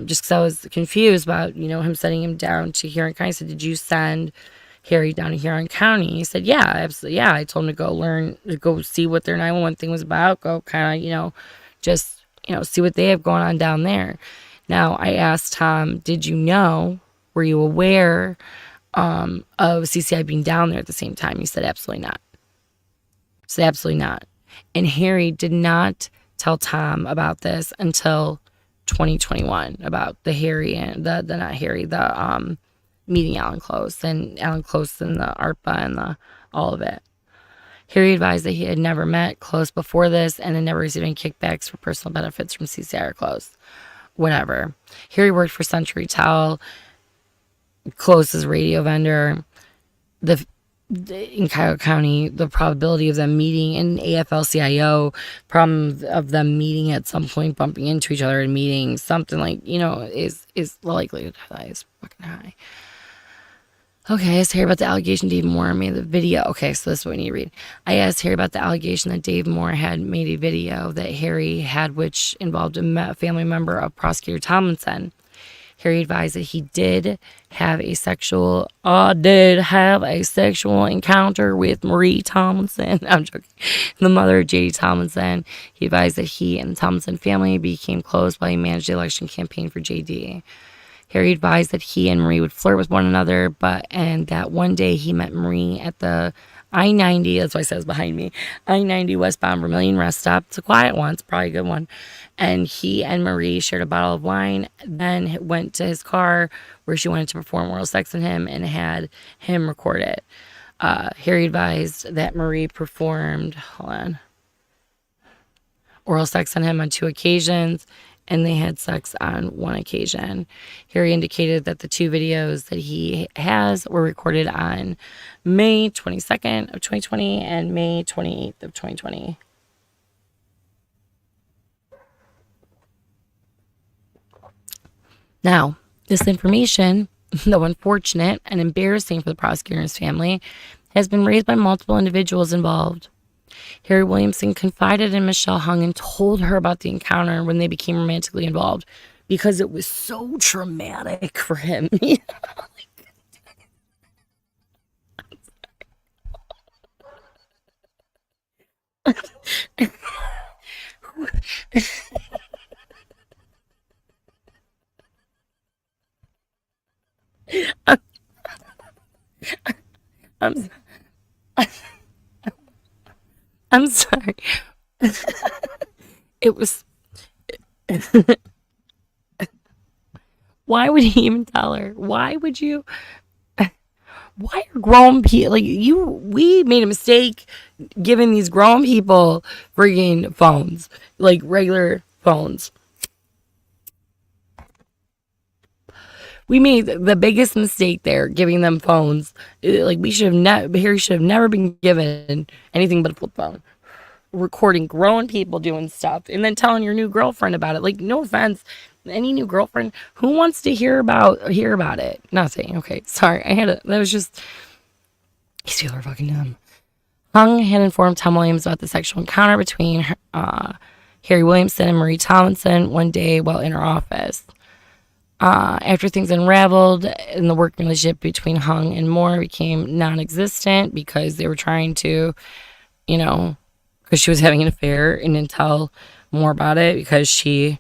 just because I was confused about, him sending him down to Huron County, I said, did you send Harry down to Huron County? He said, yeah, absolutely. Yeah, I told him to go see what their 911 thing was about, go kind of, just, see what they have going on down there. Now, I asked Tom, were you aware of CCI being down there at the same time? He said, absolutely not. And Harry did not tell Tom about this until 2021, about the meeting Alan Close and the ARPA and all of it. Harry advised that he had never met Close before this and had never received any kickbacks for personal benefits from CCI or Close. Whatever. Harry worked for Century Towel, Close's radio vendor. In Cuyahoga County, the probability of them meeting in AFL-CIO, problem of them meeting at some point, bumping into each other and meeting, something like, is the likelihood is fucking high. Okay, I asked Harry about the allegation Dave Moore made the video. Okay, so this is what we need to read. I asked Harry about the allegation that Dave Moore had made a video that Harry had, which involved a family member of Prosecutor Tomlinson. Harry advised that he did have a sexual encounter with Marie Tomlinson. I'm joking. The mother of J.D. Tomlinson. He advised that he and the Tomlinson family became close while he managed the election campaign for J.D. Harry advised that he and Marie would flirt with one another, and that one day he met Marie at the I-90, that's why it says behind me, I-90 westbound Vermilion rest stop. It's a quiet one, it's probably a good one. And he and Marie shared a bottle of wine, then went to his car where she wanted to perform oral sex on him and had him record it. Harry advised that Marie performed, oral sex on him on 2 occasions, and they had sex on 1 occasion. Harry indicated that the 2 videos that he has were recorded on May 22nd of 2020 and May 28th of 2020. Now, this information, though unfortunate and embarrassing for the prosecutor and his family, has been raised by multiple individuals involved. Harry Williamson confided in Michelle Hung and told her about the encounter when they became romantically involved because it was so traumatic for him. I'm sorry. It was. Why would he even tell her? Why would you? Why are grown people like you? We made a mistake giving these grown people friggin' phones, like regular phones. We made the biggest mistake there, giving them phones. Like we should have Harry should have never been given anything but a flip phone. Recording grown people doing stuff and then telling your new girlfriend about it. Like, no offense, any new girlfriend who wants to hear about it. Nothing. Okay, sorry. That was just. These people are fucking dumb. Hung had informed Tom Williams about the sexual encounter between Harry Williamson and Marie Tomlinson one day while in her office. After things unraveled and the work relationship between Hung and Moore became non-existent because they were trying to, because she was having an affair and didn't tell Moore about it because she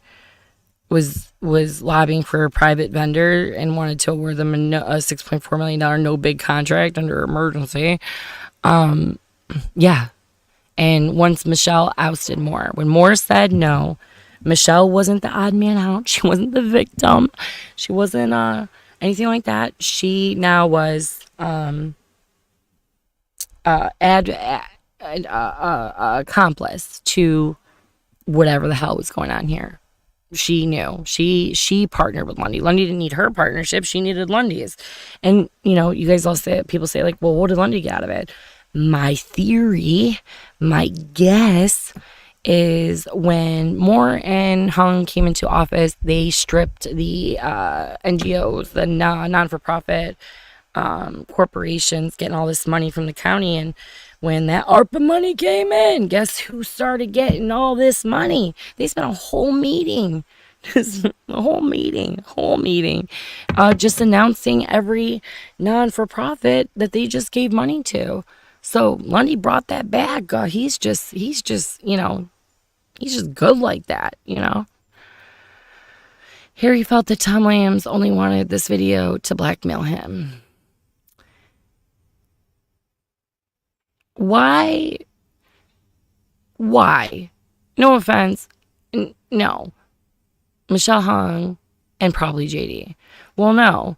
was lobbying for a private vendor and wanted to award them a $6.4 million no bid contract under emergency. Yeah. And once Michelle ousted Moore, when Moore said no, Michelle wasn't the odd man out. She wasn't the victim. She wasn't anything like that. She now was accomplice to whatever the hell was going on here. She knew. She partnered with Lundy. Lundy didn't need her partnership. She needed Lundy's. And, you know, you guys all say, people say, like, well, what did Lundy get out of it? My theory, my guess is when Moore and Hung came into office, they stripped the NGOs, the non-for-profit corporations, getting all this money from the county. And when that ARPA money came in, guess who started getting all this money? They spent a whole meeting, just just announcing every non-for-profit that they just gave money to. So Lundy brought that back. He's just, you know, he's just good like that, you know. Harry felt that Tom Williams only wanted this video to blackmail him. Why? No offense. No. Michelle Hung and probably JD. Well, no.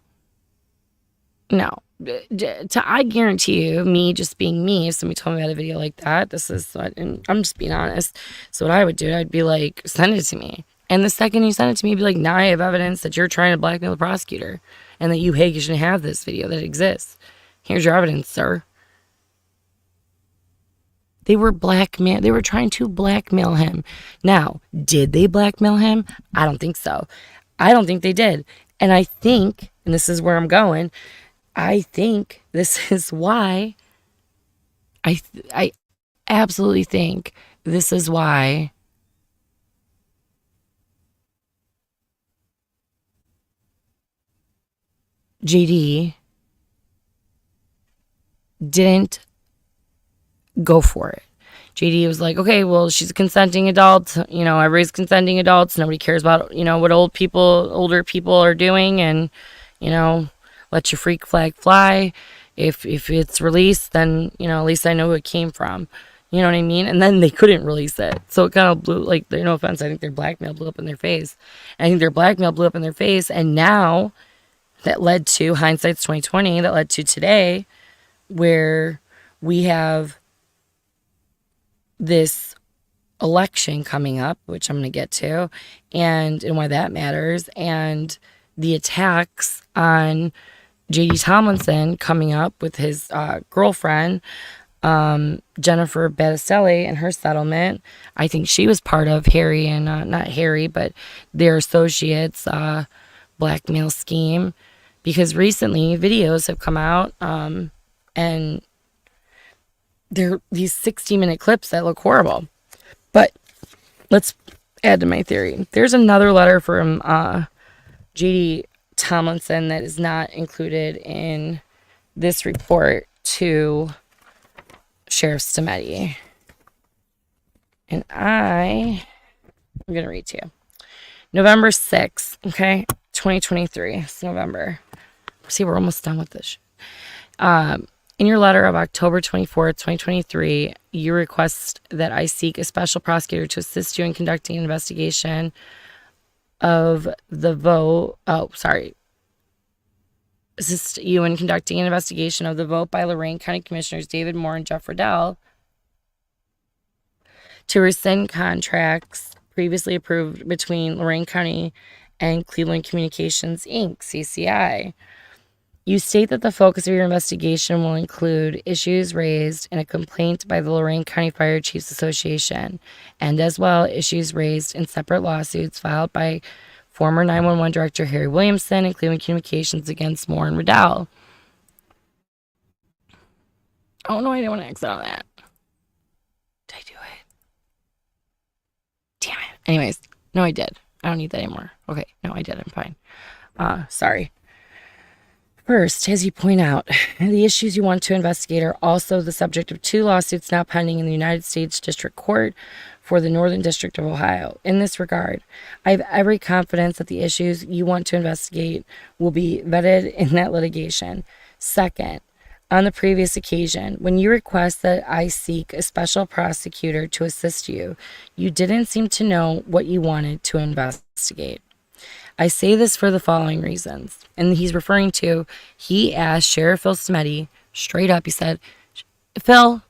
I guarantee you, me just being me, if somebody told me about a video like that, and I'm just being honest. So what I would do, I'd be like, send it to me. And the second you send it to me, you'd be like, now I have evidence that you're trying to blackmail the prosecutor and that you shouldn't have this video that exists. Here's your evidence, sir. They were trying to blackmail him. Now, did they blackmail him? I don't think so. I don't think they did. And I think, and this is where I'm going, I think this is why, I absolutely think this is why JD didn't go for it. JD was like, okay, well, she's a consenting adult. You know, everybody's consenting adults. Nobody cares about, you know, what older people are doing. And, you know, let your freak flag fly. If it's released, then, you know, at least I know who it came from. You know what I mean? And then they couldn't release it. So it kind of blew, like, no offense, I think their blackmail blew up in their face. And now that led to, hindsight's 2020, that led to today, where we have this election coming up, which I'm going to get to, and why that matters, and the attacks on J.D. Tomlinson coming up with his girlfriend, Jennifer Battistelli, and her settlement. I think she was part of Harry and, not Harry, but their associates' blackmail scheme, because recently videos have come out, and they're these 60-minute clips that look horrible. But let's add to my theory. There's another letter from J.D. Tomlinson that is not included in this report to Sheriff Stameti. And I'm going to read to you. November 6th, okay? 2023. It's November. See, we're almost done with this. In your letter of October 24th, 2023, you request that I seek a special prosecutor to assist you in conducting an investigation of the vote. Assist you in conducting an investigation of the vote by Lorain County Commissioners David Moore and Jeff Riddell to rescind contracts previously approved between Lorain County and Cleveland Communications, Inc., CCI. You state that the focus of your investigation will include issues raised in a complaint by the Lorain County Fire Chiefs Association, and as well issues raised in separate lawsuits filed by former 911 Director Harry Williamson and Cleveland Communications against Moore and Riddell. Oh no, I didn't want to exit on that. Did I do it? Damn it. Anyways, no, I did. I don't need that anymore. Okay, no, I did. I'm fine. Sorry. First, as you point out, the issues you want to investigate are also the subject of 2 lawsuits now pending in the United States District Court for the Northern District of Ohio. In this regard, I have every confidence that the issues you want to investigate will be vetted in that litigation. Second, on the previous occasion, when you request that I seek a special prosecutor to assist you, you didn't seem to know what you wanted to investigate. I say this for the following reasons. And he's referring to, he asked Sheriff Phil Stameti straight up, he said, Phil,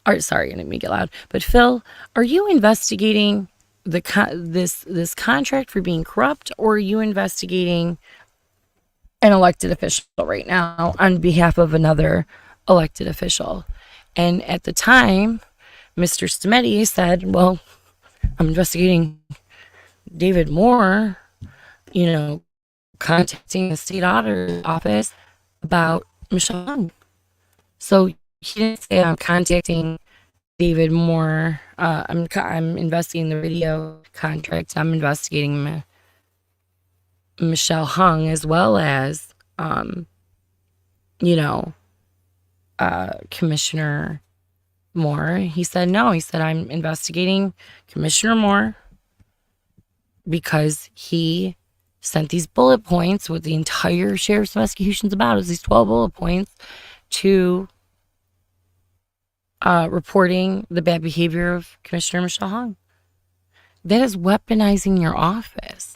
or sorry, I didn't make it loud. But Phil, are you investigating this contract for being corrupt, or are you investigating an elected official right now on behalf of another elected official? And at the time, Mr. Stemeti said, well, I'm investigating David Moore, contacting the state auditor's office about Michelle Hung. So he didn't say I'm contacting David Moore. I'm investigating the radio contract. I'm investigating Michelle Hung as well as, Commissioner Moore. He said no. He said I'm investigating Commissioner Moore because he sent these bullet points with the entire sheriff's investigation's about is these 12 bullet points to reporting the bad behavior of Commissioner Michelle Hung. That is weaponizing your office.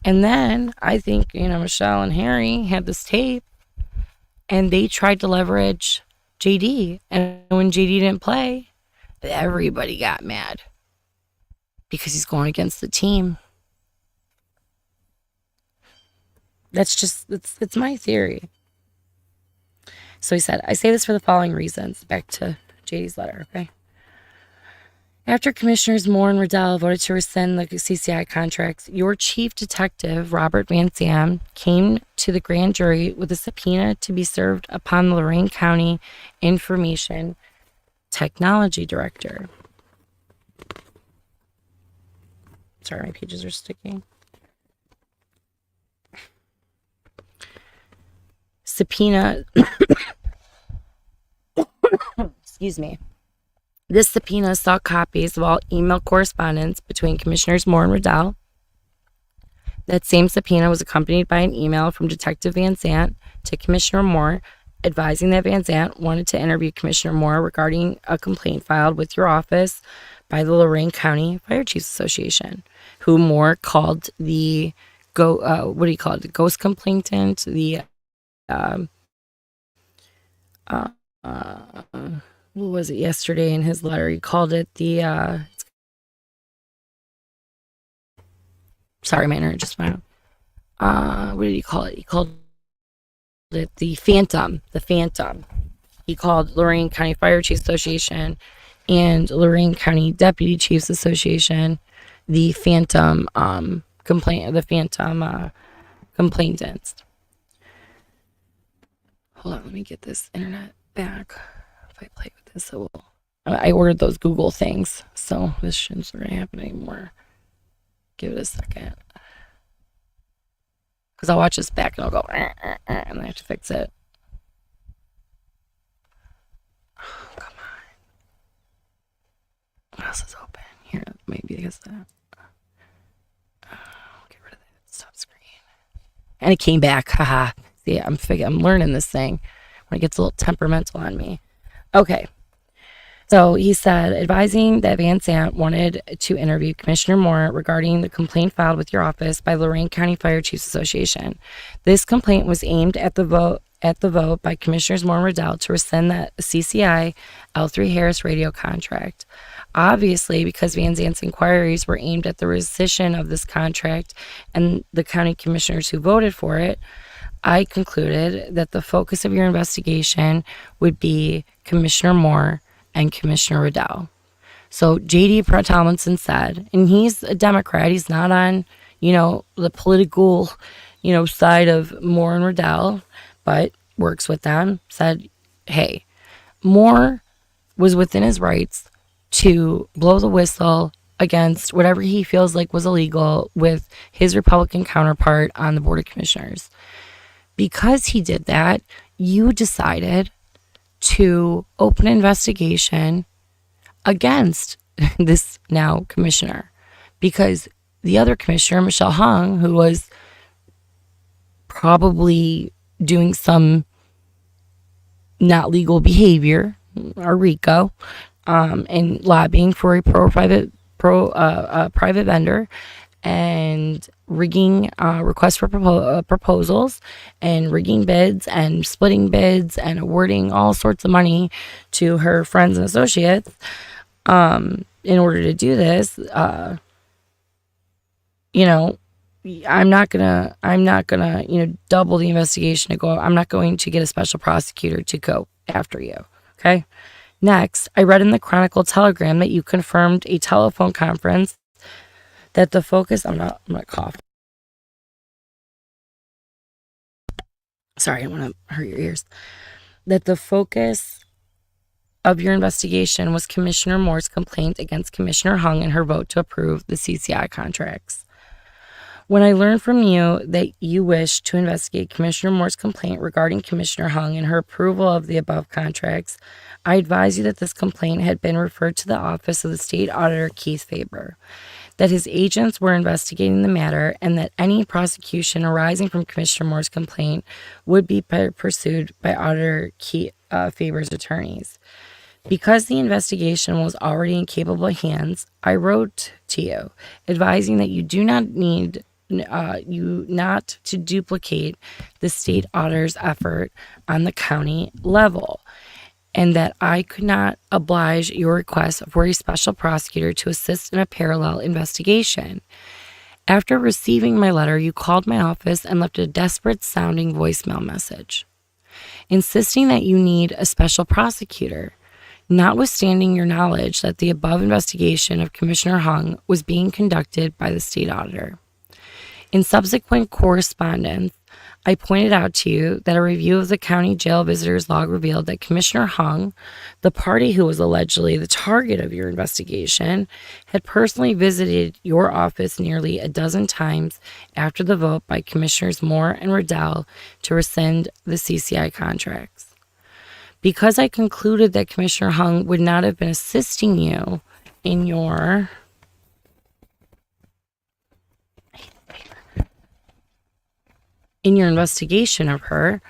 And then I think, Michelle and Harry had this tape and they tried to leverage JD. And when JD didn't play, everybody got mad because he's going against the team. It's my theory. So he said, I say this for the following reasons. Back to JD's letter, okay? After Commissioners Moore and Riddell voted to rescind the CCI contracts, your chief detective, Robert Van Sam, came to the grand jury with a subpoena to be served upon the Lorain County Information Technology Director. Sorry, my pages are sticking. Subpoena. Excuse me. This subpoena sought copies of all email correspondence between Commissioners Moore and Riddell. That same subpoena was accompanied by an email from Detective Van Zant to Commissioner Moore advising that Van Zant wanted to interview Commissioner Moore regarding a complaint filed with your office by the Lorain County Fire Chiefs Association, who Moore called the ghost complainant, what was it yesterday in his letter? He called it sorry, my internet just went out. What did he call it? He called it the Phantom. The Phantom. He called Lorain County Fire Chiefs Association and Lorain County Deputy Chiefs Association the Phantom complainants. Hold on, let me get this internet back. If I play with this, I ordered those Google things, so this shouldn't sort of happen anymore. Give it a second. Because I'll watch this back and I'll go, and I have to fix it. Oh, come on. What else is open? Here, maybe because that. Get rid of that. Stop screen. And it came back. Haha. See, I'm learning this thing when it gets a little temperamental on me. Okay. So he said, advising that Van Sant wanted to interview Commissioner Moore regarding the complaint filed with your office by Lorain County Fire Chiefs Association. This complaint was aimed at the vote by Commissioners Moore and Riddell to rescind the CCI L3 Harris radio contract. Obviously, because Van Zant's inquiries were aimed at the rescission of this contract and the county commissioners who voted for it, I concluded that the focus of your investigation would be Commissioner Moore and Commissioner Riddell. So J.D. Tomlinson said, and he's a Democrat, he's not on, the political, side of Moore and Riddell, but works with them, said, hey, Moore was within his rights to blow the whistle against whatever he feels like was illegal with his Republican counterpart on the Board of Commissioners. Because he did that, you decided to open an investigation against this now commissioner. Because the other commissioner, Michelle Hung, who was probably doing some not legal behavior, or RICO, and lobbying for a private vendor, and rigging requests for proposals and rigging bids and splitting bids and awarding all sorts of money to her friends and associates. In order to do this, I'm not gonna, double the investigation to go. I'm not going to get a special prosecutor to go after you. Okay. Next, I read in the Chronicle Telegram that you confirmed a telephone conference that the focus, I'm gonna cough. Sorry, I don't want to hurt your ears. That the focus of your investigation was Commissioner Moore's complaint against Commissioner Hung and her vote to approve the CCI contracts. When I learned from you that you wish to investigate Commissioner Moore's complaint regarding Commissioner Hung and her approval of the above contracts, I advise you that this complaint had been referred to the office of the State Auditor Keith Faber, that his agents were investigating the matter, and that any prosecution arising from Commissioner Moore's complaint would be pursued by Auditor Faber's attorneys. Because the investigation was already in capable hands, I wrote to you, advising that you do not need not to duplicate the state auditor's effort on the county level, and that I could not oblige your request for a special prosecutor to assist in a parallel investigation. After receiving my letter, you called my office and left a desperate-sounding voicemail message, insisting that you need a special prosecutor, notwithstanding your knowledge that the above investigation of Commissioner Hung was being conducted by the state auditor. In subsequent correspondence, I pointed out to you that a review of the county jail visitors log revealed that Commissioner Hung, the party who was allegedly the target of your investigation, had personally visited your office nearly a dozen times after the vote by Commissioners Moore and Riddell to rescind the CCI contracts. Because I concluded that Commissioner Hung would not have been assisting you in your investigation of her,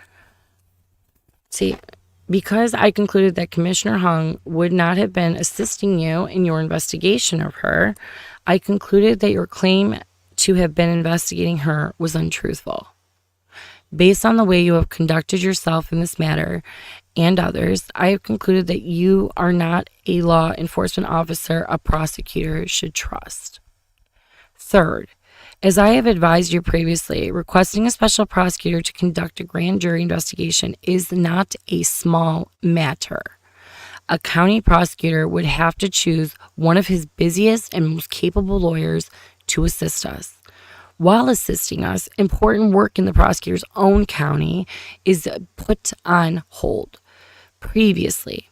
because I concluded that Commissioner Hung would not have been assisting you in your investigation of her, I concluded that your claim to have been investigating her was untruthful. Based on the way you have conducted yourself in this matter and others, I have concluded that you are not a law enforcement officer a prosecutor should trust. Third, as I have advised you previously, requesting a special prosecutor to conduct a grand jury investigation is not a small matter. A county prosecutor would have to choose one of his busiest and most capable lawyers to assist us. While assisting us, important work in the prosecutor's own county is put on hold. Previously,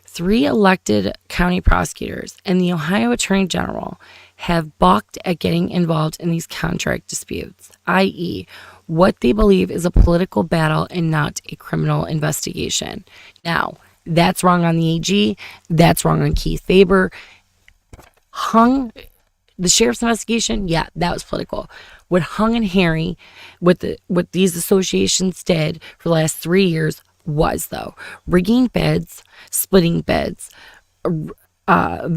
3 elected county prosecutors and the Ohio Attorney General have balked at getting involved in these contract disputes, i.e., what they believe is a political battle and not a criminal investigation. Now, that's wrong on the AG. That's wrong on Keith Faber. Hung, the sheriff's investigation, yeah, that was political. What Hung and Harry, what these associations did for the last 3 years was, though, rigging bids, splitting bids, lobbying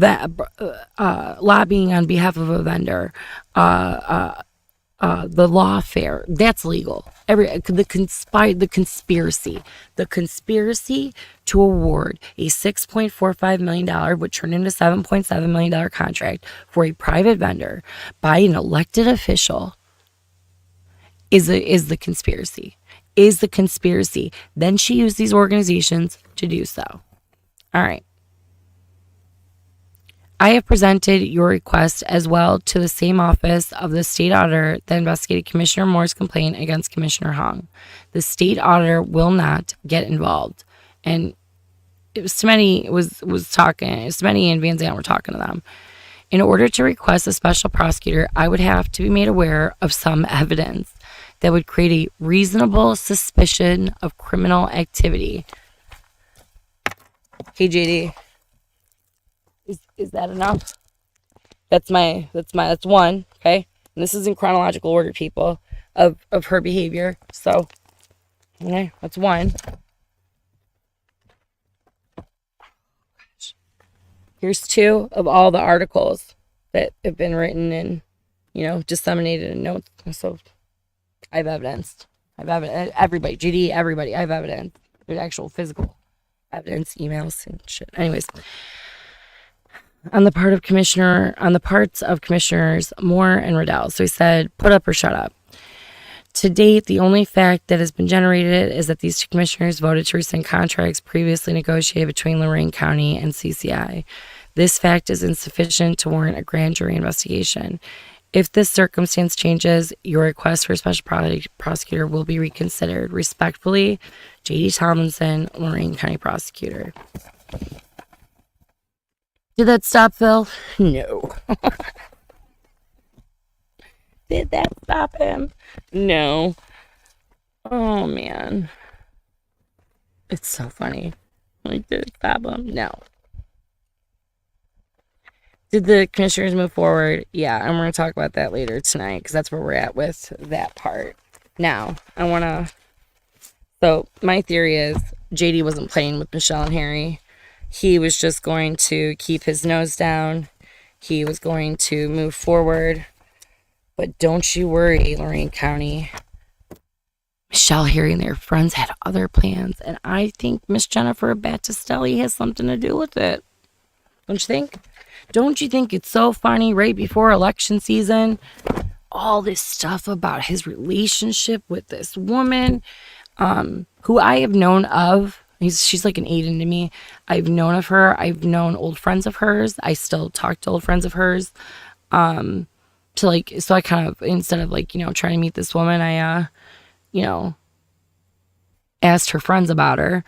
on behalf of a vendor, the lawfare, that's legal. The conspiracy to award a $6.45 million, which turned into $7.7 million contract for a private vendor by an elected official is the conspiracy. Then she used these organizations to do so. All right. I have presented your request as well to the same office of the state auditor that investigated Commissioner Moore's complaint against Commissioner Hung. The state auditor will not get involved. And Smitty Smitty and Van Zandt were talking to them. In order to request a special prosecutor, I would have to be made aware of some evidence that would create a reasonable suspicion of criminal activity. Hey, JD. Is that enough? That's one, okay? And this is in chronological order, people, of her behavior. So, okay, that's one. Here's 2 of all the articles that have been written in disseminated in notes. So I have evidence. Everybody, GD, everybody, I have evidence. There's actual physical evidence, emails and shit. Anyways, on the parts of Commissioners Moore and Riddell. So he said, put up or shut up. To date, the only fact that has been generated is that these two commissioners voted to rescind contracts previously negotiated between Lorain County and CCI. This fact is insufficient to warrant a grand jury investigation. If this circumstance changes, your request for a special prosecutor will be reconsidered. Respectfully, J.D. Tomlinson, Lorain County Prosecutor. Did that stop Phil? No. Did that stop him? No. Oh, man. It's so funny. Like, did it stop him? No. Did the commissioners move forward? Yeah, and we're going to talk about that later tonight because that's where we're at with that part. Now, so my theory is JD wasn't playing with Michelle and Harry. He was just going to keep his nose down. He was going to move forward. But don't you worry, Lorain County. Michelle, Harry, and their friends had other plans. And I think Miss Jennifer Battistelli has something to do with it. Don't you think? Don't you think it's so funny right before election season? All this stuff about his relationship with this woman, who I have known of. She's like an Aiden to me. I've known of her. I've known old friends of hers. I still talk to old friends of hers. So I kind of, instead of trying to meet this woman, I, asked her friends about her.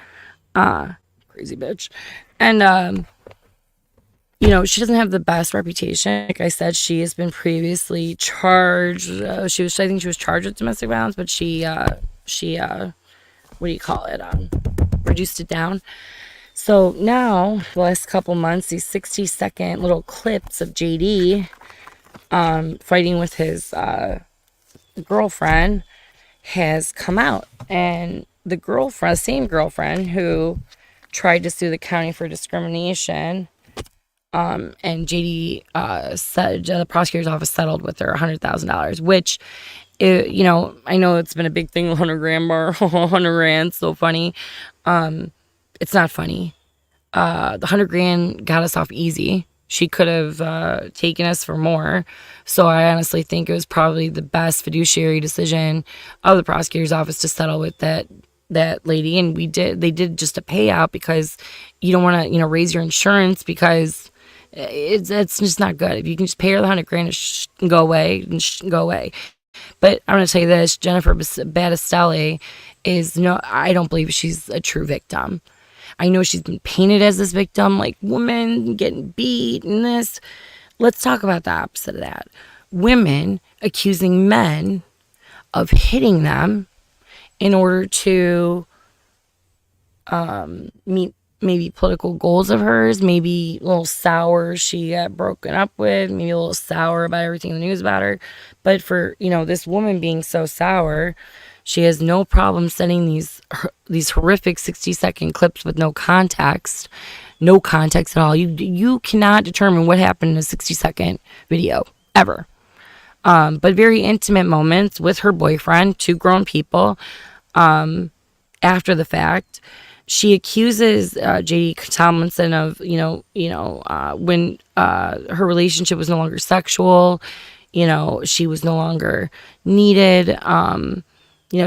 Crazy bitch. And, she doesn't have the best reputation. Like I said, she has been previously charged. I think she was charged with domestic violence, but she, what do you call it? Reduced it down. So now, the last couple months, these 60-second little clips of JD, fighting with his, girlfriend has come out. And the same girlfriend who tried to sue the county for discrimination, and JD said the prosecutor's office settled with her $100,000, which, I know it's been a big thing, 100 grand bar, 100 grand, so funny. It's not funny. The 100 grand got us off easy. She could have taken us for more. So I honestly think it was probably the best fiduciary decision of the prosecutor's office to settle with that lady. And they did just a payout because you don't want to, raise your insurance because it's just not good. If you can just pay her the 100 grand and go away, go away. But I'm going to tell you this, Jennifer Battistelli I don't believe she's a true victim. I know she's been painted as this victim, like woman getting beat and this. Let's talk about the opposite of that. Women accusing men of hitting them in order to meet maybe political goals of hers, maybe a little sour she got broken up with, maybe a little sour about everything in the news about her. But for, this woman being so sour, she has no problem sending these horrific 60-second clips with no context at all. You cannot determine what happened in a 60-second video, ever. But very intimate moments with her boyfriend, two grown people, after the fact. She accuses J.D. Tomlinson of, when her relationship was no longer sexual, she was no longer needed.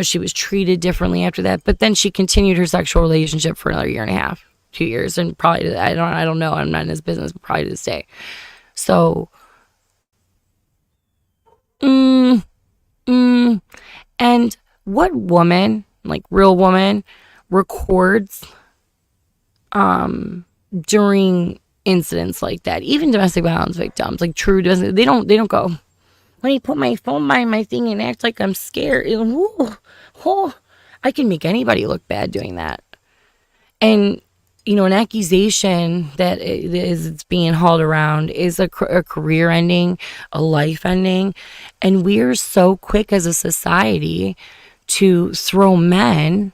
She was treated differently after that. But then she continued her sexual relationship for another 1.5 years, 2 years, and probably I don't know. I'm not in his business, but probably to this day. So, and what woman, like real woman, records during incidents like that? Even domestic violence victims, like true domestic, they don't go, let me put my phone by my thing and act like I'm scared. I can make anybody look bad doing that. And an accusation that it's being hauled around is a career ending, a life ending, and we're so quick as a society to throw men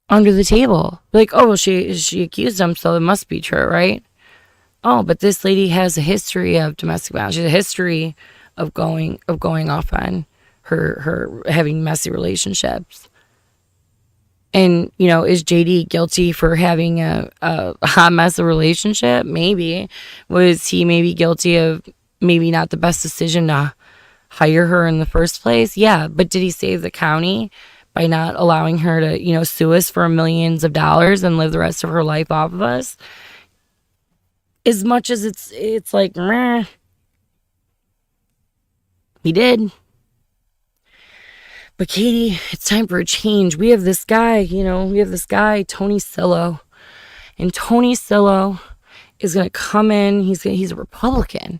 under the table. Like, oh, well, she accused him, so it must be true, right? oh, but this lady has a history of domestic violence. She has a history of going off on her having messy relationships. And, you know, is JD guilty for having a hot mess of relationship? Maybe. Was he maybe guilty of maybe not the best decision to hire her in the first place? Yeah. But did he save the county by not allowing her to, you know, sue us for millions of dollars and live the rest of her life off of us? As much as it's like, meh, he did. But Katie, it's time for a change. We have this guy, Tony Sillo. And Tony Sillo is going to come in. He's a Republican.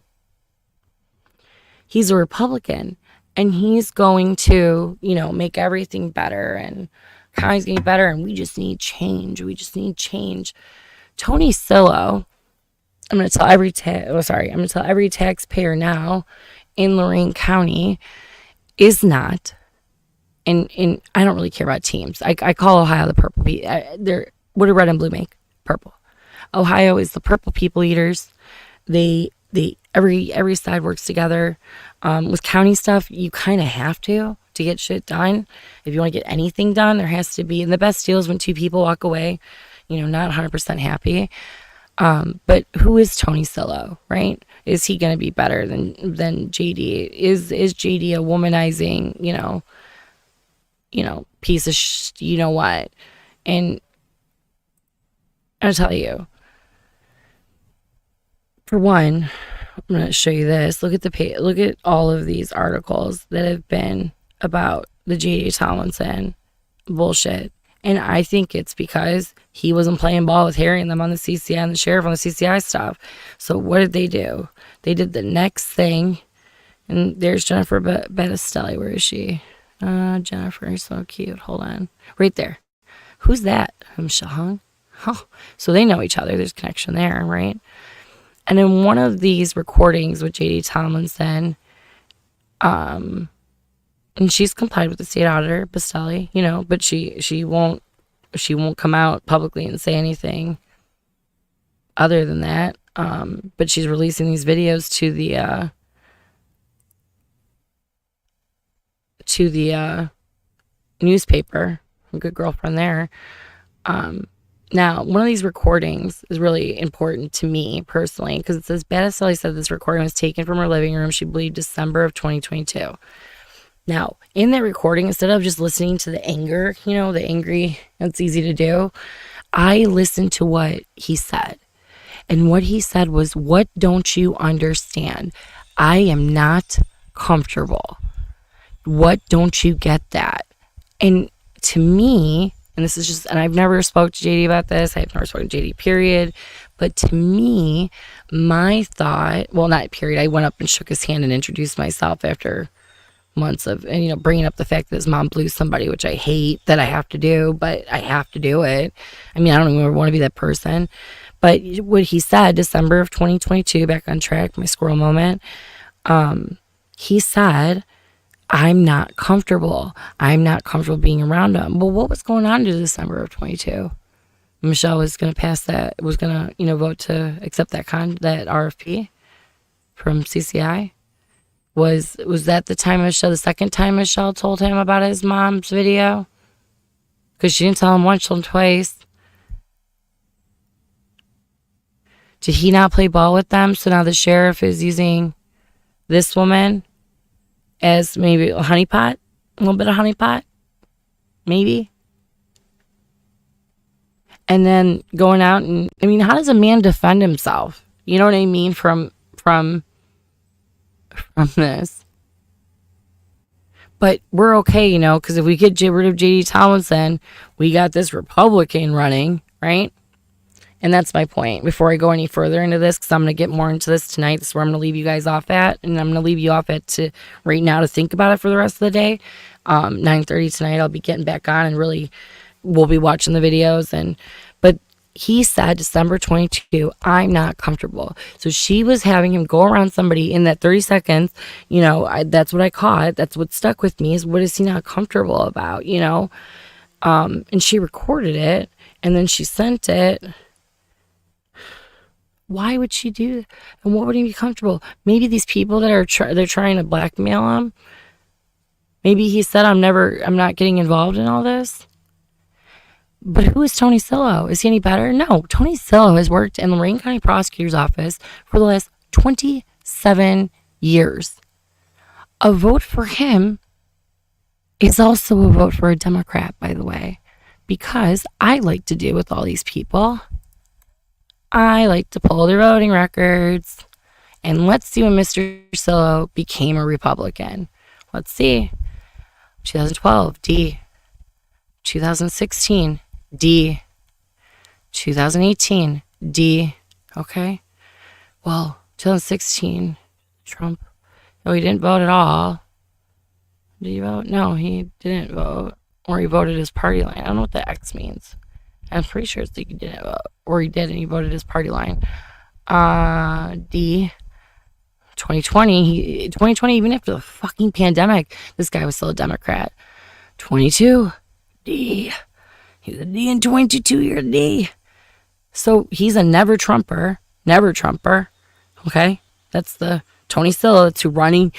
He's a Republican. And he's going to, you know, make everything better. And county's getting better. And we just need change. We just need change. Tony Sillo, I'm going to tell every taxpayer now in Lorain County is not. And I don't really care about teams. I call Ohio the purple people. What do red and blue make? Purple. Ohio is the purple people eaters. Every side works together. With county stuff, you kind of have to get shit done. If you want to get anything done, there has to be. And the best deal is when two people walk away, you know, not 100% happy. But who is Tony Sillo, right? Is he going to be better than JD? Is JD a womanizing, you know, piece of you know what? And I'll tell you, for one, I'm going to show you this. Look at all of these articles that have been about the J.D. Tomlinson bullshit. And I think it's because he wasn't playing ball with Harry and them on the CCI and the sheriff on the CCI stuff. So what did they do? They did the next thing. And there's Jennifer Battistelli. Where is she? Jennifer is so cute. Hold on. Right there. Who's that? Michelle Hung? Oh, so they know each other. There's a connection there, right? And in one of these recordings with J.D. Tomlinson, and she's complied with the state auditor, Bastelli, you know, but she won't come out publicly and say anything other than that. But she's releasing these videos to the newspaper. A good girlfriend there. Now, one of these recordings is really important to me personally because it says Battistelli said this recording was taken from her living room, she believed, December of 2022. Now, in that recording, instead of just listening to the anger, you know, the angry, it's easy to do, I listened to what he said. And what he said was, what don't you understand? I am not comfortable. What don't you get that? And to me, and this is just, and I've never spoke to JD about this. I've never spoken to JD, period. But to me, my thought, well, not period. I went up and shook his hand and introduced myself after months of, and, you know, bringing up the fact that his mom blew somebody, which I hate that I have to do, but I have to do it. I mean, I don't even want to be that person. But what he said, December of 2022, back on track, my squirrel moment, he said, I'm not comfortable. I'm not comfortable being around him. Well, what was going on in December of 22? Michelle was going to pass that, was going to, you know, vote to accept that RFP from CCI. Was that the time Michelle, the second time Michelle told him about his mom's video? Because she didn't tell him once, she told him twice. Did he not play ball with them? So now the sheriff is using this woman as maybe a honeypot, a little bit of honeypot, maybe. And then going out and, I mean, how does a man defend himself? You know what I mean? From this. But we're okay, you know, because if we get rid of J.D. Tomlinson, we got this Republican running, right? And that's my point. Before I go any further into this, because I'm going to get more into this tonight. This is where I'm going to leave you guys off at. And I'm going to leave you off at right now to think about it for the rest of the day. 9:30 tonight, I'll be getting back on and really we'll be watching the videos. But he said December 22, I'm not comfortable. So she was having him go around somebody in that 30 seconds. You know, that's what I caught. That's what stuck with me is what is he not comfortable about, you know? And she recorded it and then she sent it. Why would she do that? And what would he be comfortable? Maybe these people that are they're trying to blackmail him. Maybe he said, I'm not getting involved in all this. But who is Tony Sillo? Is he any better? No. Tony Sillo has worked in the Lorain County Prosecutor's Office for the last 27 years. A vote for him is also a vote for a Democrat, by the way, because I like to do with all these people. I like to pull their voting records, and let's see when Mr. Sillo became a Republican. Let's see. 2012, D. 2016, D. 2018, D. Okay. Well, 2016, Trump. No, he didn't vote at all. Did he vote? No, he didn't vote. Or he voted his party line. I don't know what the X means. I'm pretty sure it's like he didn't vote. Or he did and he voted his party line. D. 2020, even after the fucking pandemic, this guy was still a Democrat. 22, D. He's a D in 22 year D. So he's a never Trumper. Okay? That's the Tony Sillo that's who running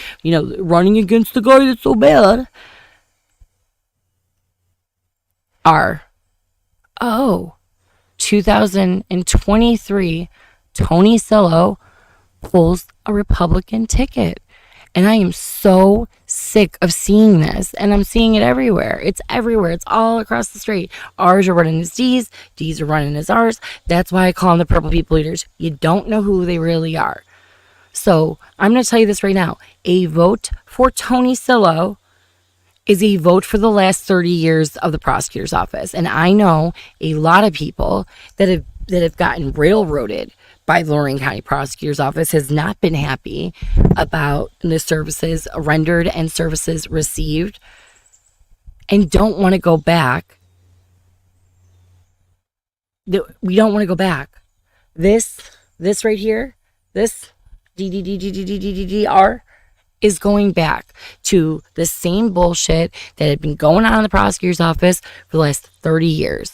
against the guy that's so bad. R. Oh. 2023, Tony Sillo pulls a Republican ticket. And I am so sick of seeing this. And I'm seeing it everywhere. It's everywhere. It's all across the street. R's are running as D's. D's are running as R's. That's why I call them the purple people eaters. You don't know who they really are. So I'm going to tell you this right now. A vote for Tony Sillo is a vote for the last 30 years of the prosecutor's office. And I know a lot of people that have gotten railroaded by the Lorain County Prosecutor's Office, has not been happy about the services rendered and services received, and don't want to go back. We don't want to go back. This right here, this DDDDDDDR is going back to the same bullshit that had been going on in the prosecutor's office for the last 30 years.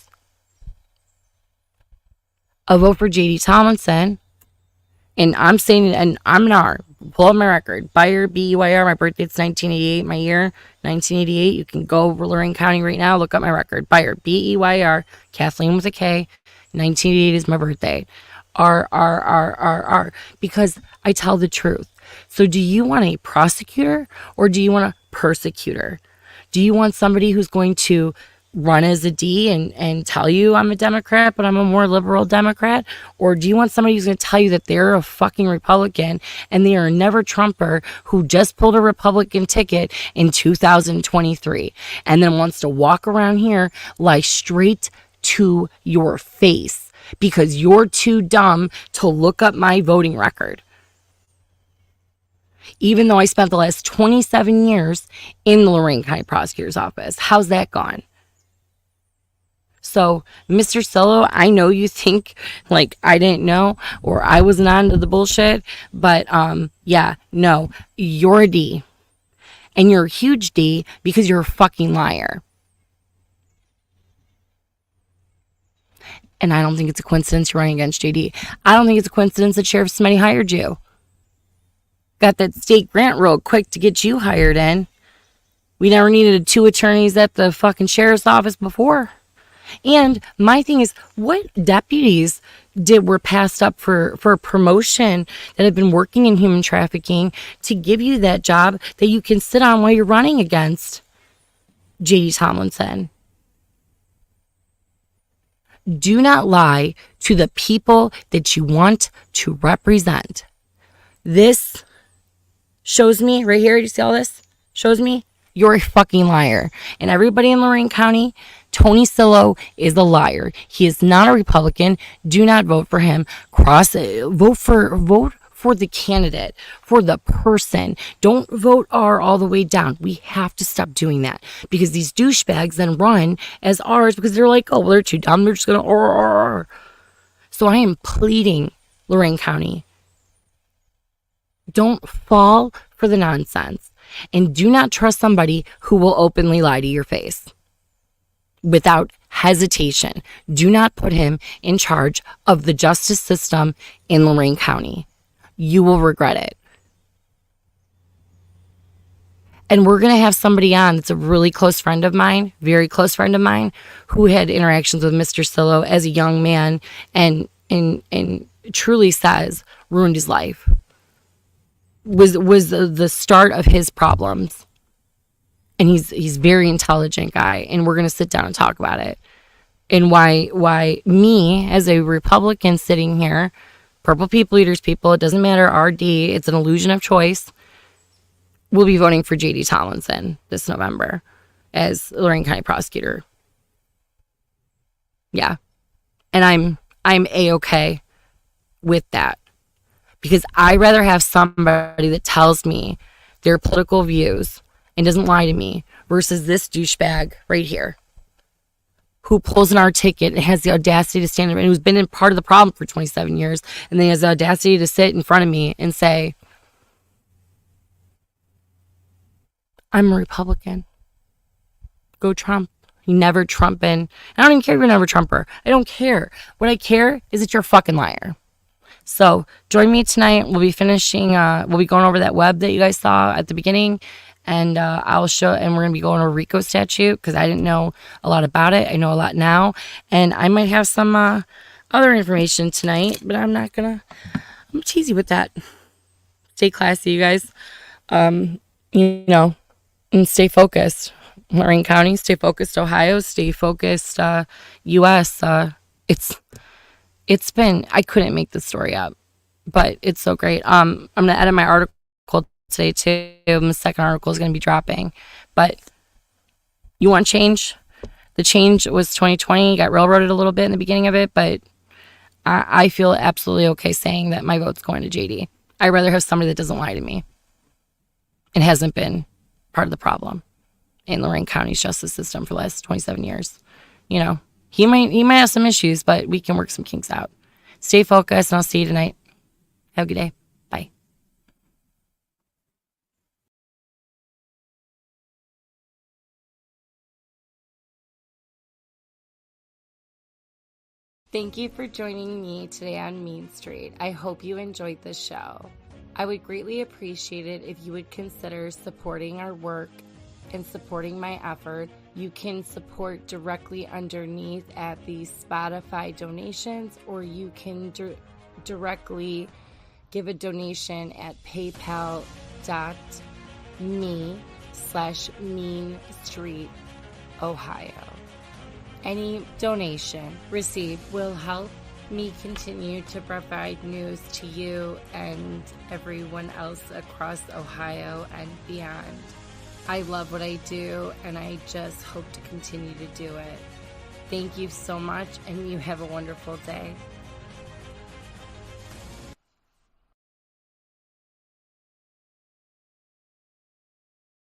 A vote for J.D. Tomlinson, and I'm saying, and I'm an R. Pull up my record. Beyer, B-E-Y-R. My birthday's 1988. My year, 1988. You can go over Lorain County right now. Look up my record. Beyer, B-E-Y-R. Kathleen with a K. 1988 is my birthday. R, R, R, R, R. Because I tell the truth. So do you want a prosecutor or do you want a persecutor? Do you want somebody who's going to run as a D and tell you I'm a Democrat, but I'm a more liberal Democrat? Or do you want somebody who's going to tell you that they're a fucking Republican and they are a never Trumper who just pulled a Republican ticket in 2023 and then wants to walk around here, lie straight to your face because you're too dumb to look up my voting record? Even though I spent the last 27 years in the Lorain County Prosecutor's Office. How's that gone? So, Mr. Sillo, I know you think like I didn't know or I wasn't onto the bullshit, but yeah, no, you're a D. And you're a huge D because you're a fucking liar. And I don't think it's a coincidence you're running against JD. I don't think it's a coincidence that Sheriff Smitty hired you. Got that state grant real quick to get you hired in. We never needed 2 attorneys at the fucking sheriff's office before. And my thing is, what deputies were passed up for promotion that have been working in human trafficking to give you that job that you can sit on while you're running against J.D. Tomlinson? Do not lie to the people that you want to represent. This shows me right here. Do you see all this? Shows me you're a fucking liar. And everybody in Lorain County, Tony Sillo is a liar. He is not a Republican. Do not vote for him. Vote for the candidate, for the person. Don't vote R all the way down. We have to stop doing that because these douchebags then run as R's because they're like, oh, well, they're too dumb. They're just going to R. So I am pleading, Lorain County, don't fall for the nonsense and do not trust somebody who will openly lie to your face without hesitation. Do not put him in charge of the justice system in Lorain County. You will regret it. And we're going to have somebody on that's a really close friend of mine, very close friend of mine, who had interactions with Mr. Sillo as a young man and truly says ruined his life. Was the start of his problems. And he's very intelligent guy, and we're going to sit down and talk about it. And why me as a Republican sitting here, Purple People Eaters people, it doesn't matter, RD, it's an illusion of choice. We'll be voting for J.D. Tomlinson this November as Lorain County prosecutor. Yeah. And I'm A-okay with that. Because I'd rather have somebody that tells me their political views and doesn't lie to me versus this douchebag right here who pulls an our ticket and has the audacity to stand there and who's been in part of the problem for 27 years and then has the audacity to sit in front of me and say, I'm a Republican. Go Trump. You never Trumpin'. I don't even care if you're never Trumper. I don't care. What I care is that you're a fucking liar. So join me tonight. We'll be finishing, we'll be going over that web that you guys saw at the beginning. And I'll show, and we're going to be going over RICO statute because I didn't know a lot about it. I know a lot now. And I might have some other information tonight, but I'm cheesy with that. Stay classy, you guys. And stay focused. Lorain County, stay focused. Ohio, stay focused. U.S. It's been, I couldn't make this story up, but it's so great. I'm going to edit my article today too. My second article is going to be dropping. But you want change? The change was 2020. Got railroaded a little bit in the beginning of it, but I feel absolutely okay saying that my vote's going to JD. I'd rather have somebody that doesn't lie to me and hasn't been part of the problem in Lorain County's justice system for the last 27 years. You know, he might have some issues, but we can work some kinks out. Stay focused, and I'll see you tonight. Have a good day. Bye. Thank you for joining me today on Mean Street. I hope you enjoyed the show. I would greatly appreciate it if you would consider supporting our work and supporting my effort. You can support directly underneath at the Spotify donations, or you can directly give a donation at paypal.me/Mean Street, Ohio. Any donation received will help me continue to provide news to you and everyone else across Ohio and beyond. I love what I do, and I just hope to continue to do it. Thank you so much, and you have a wonderful day.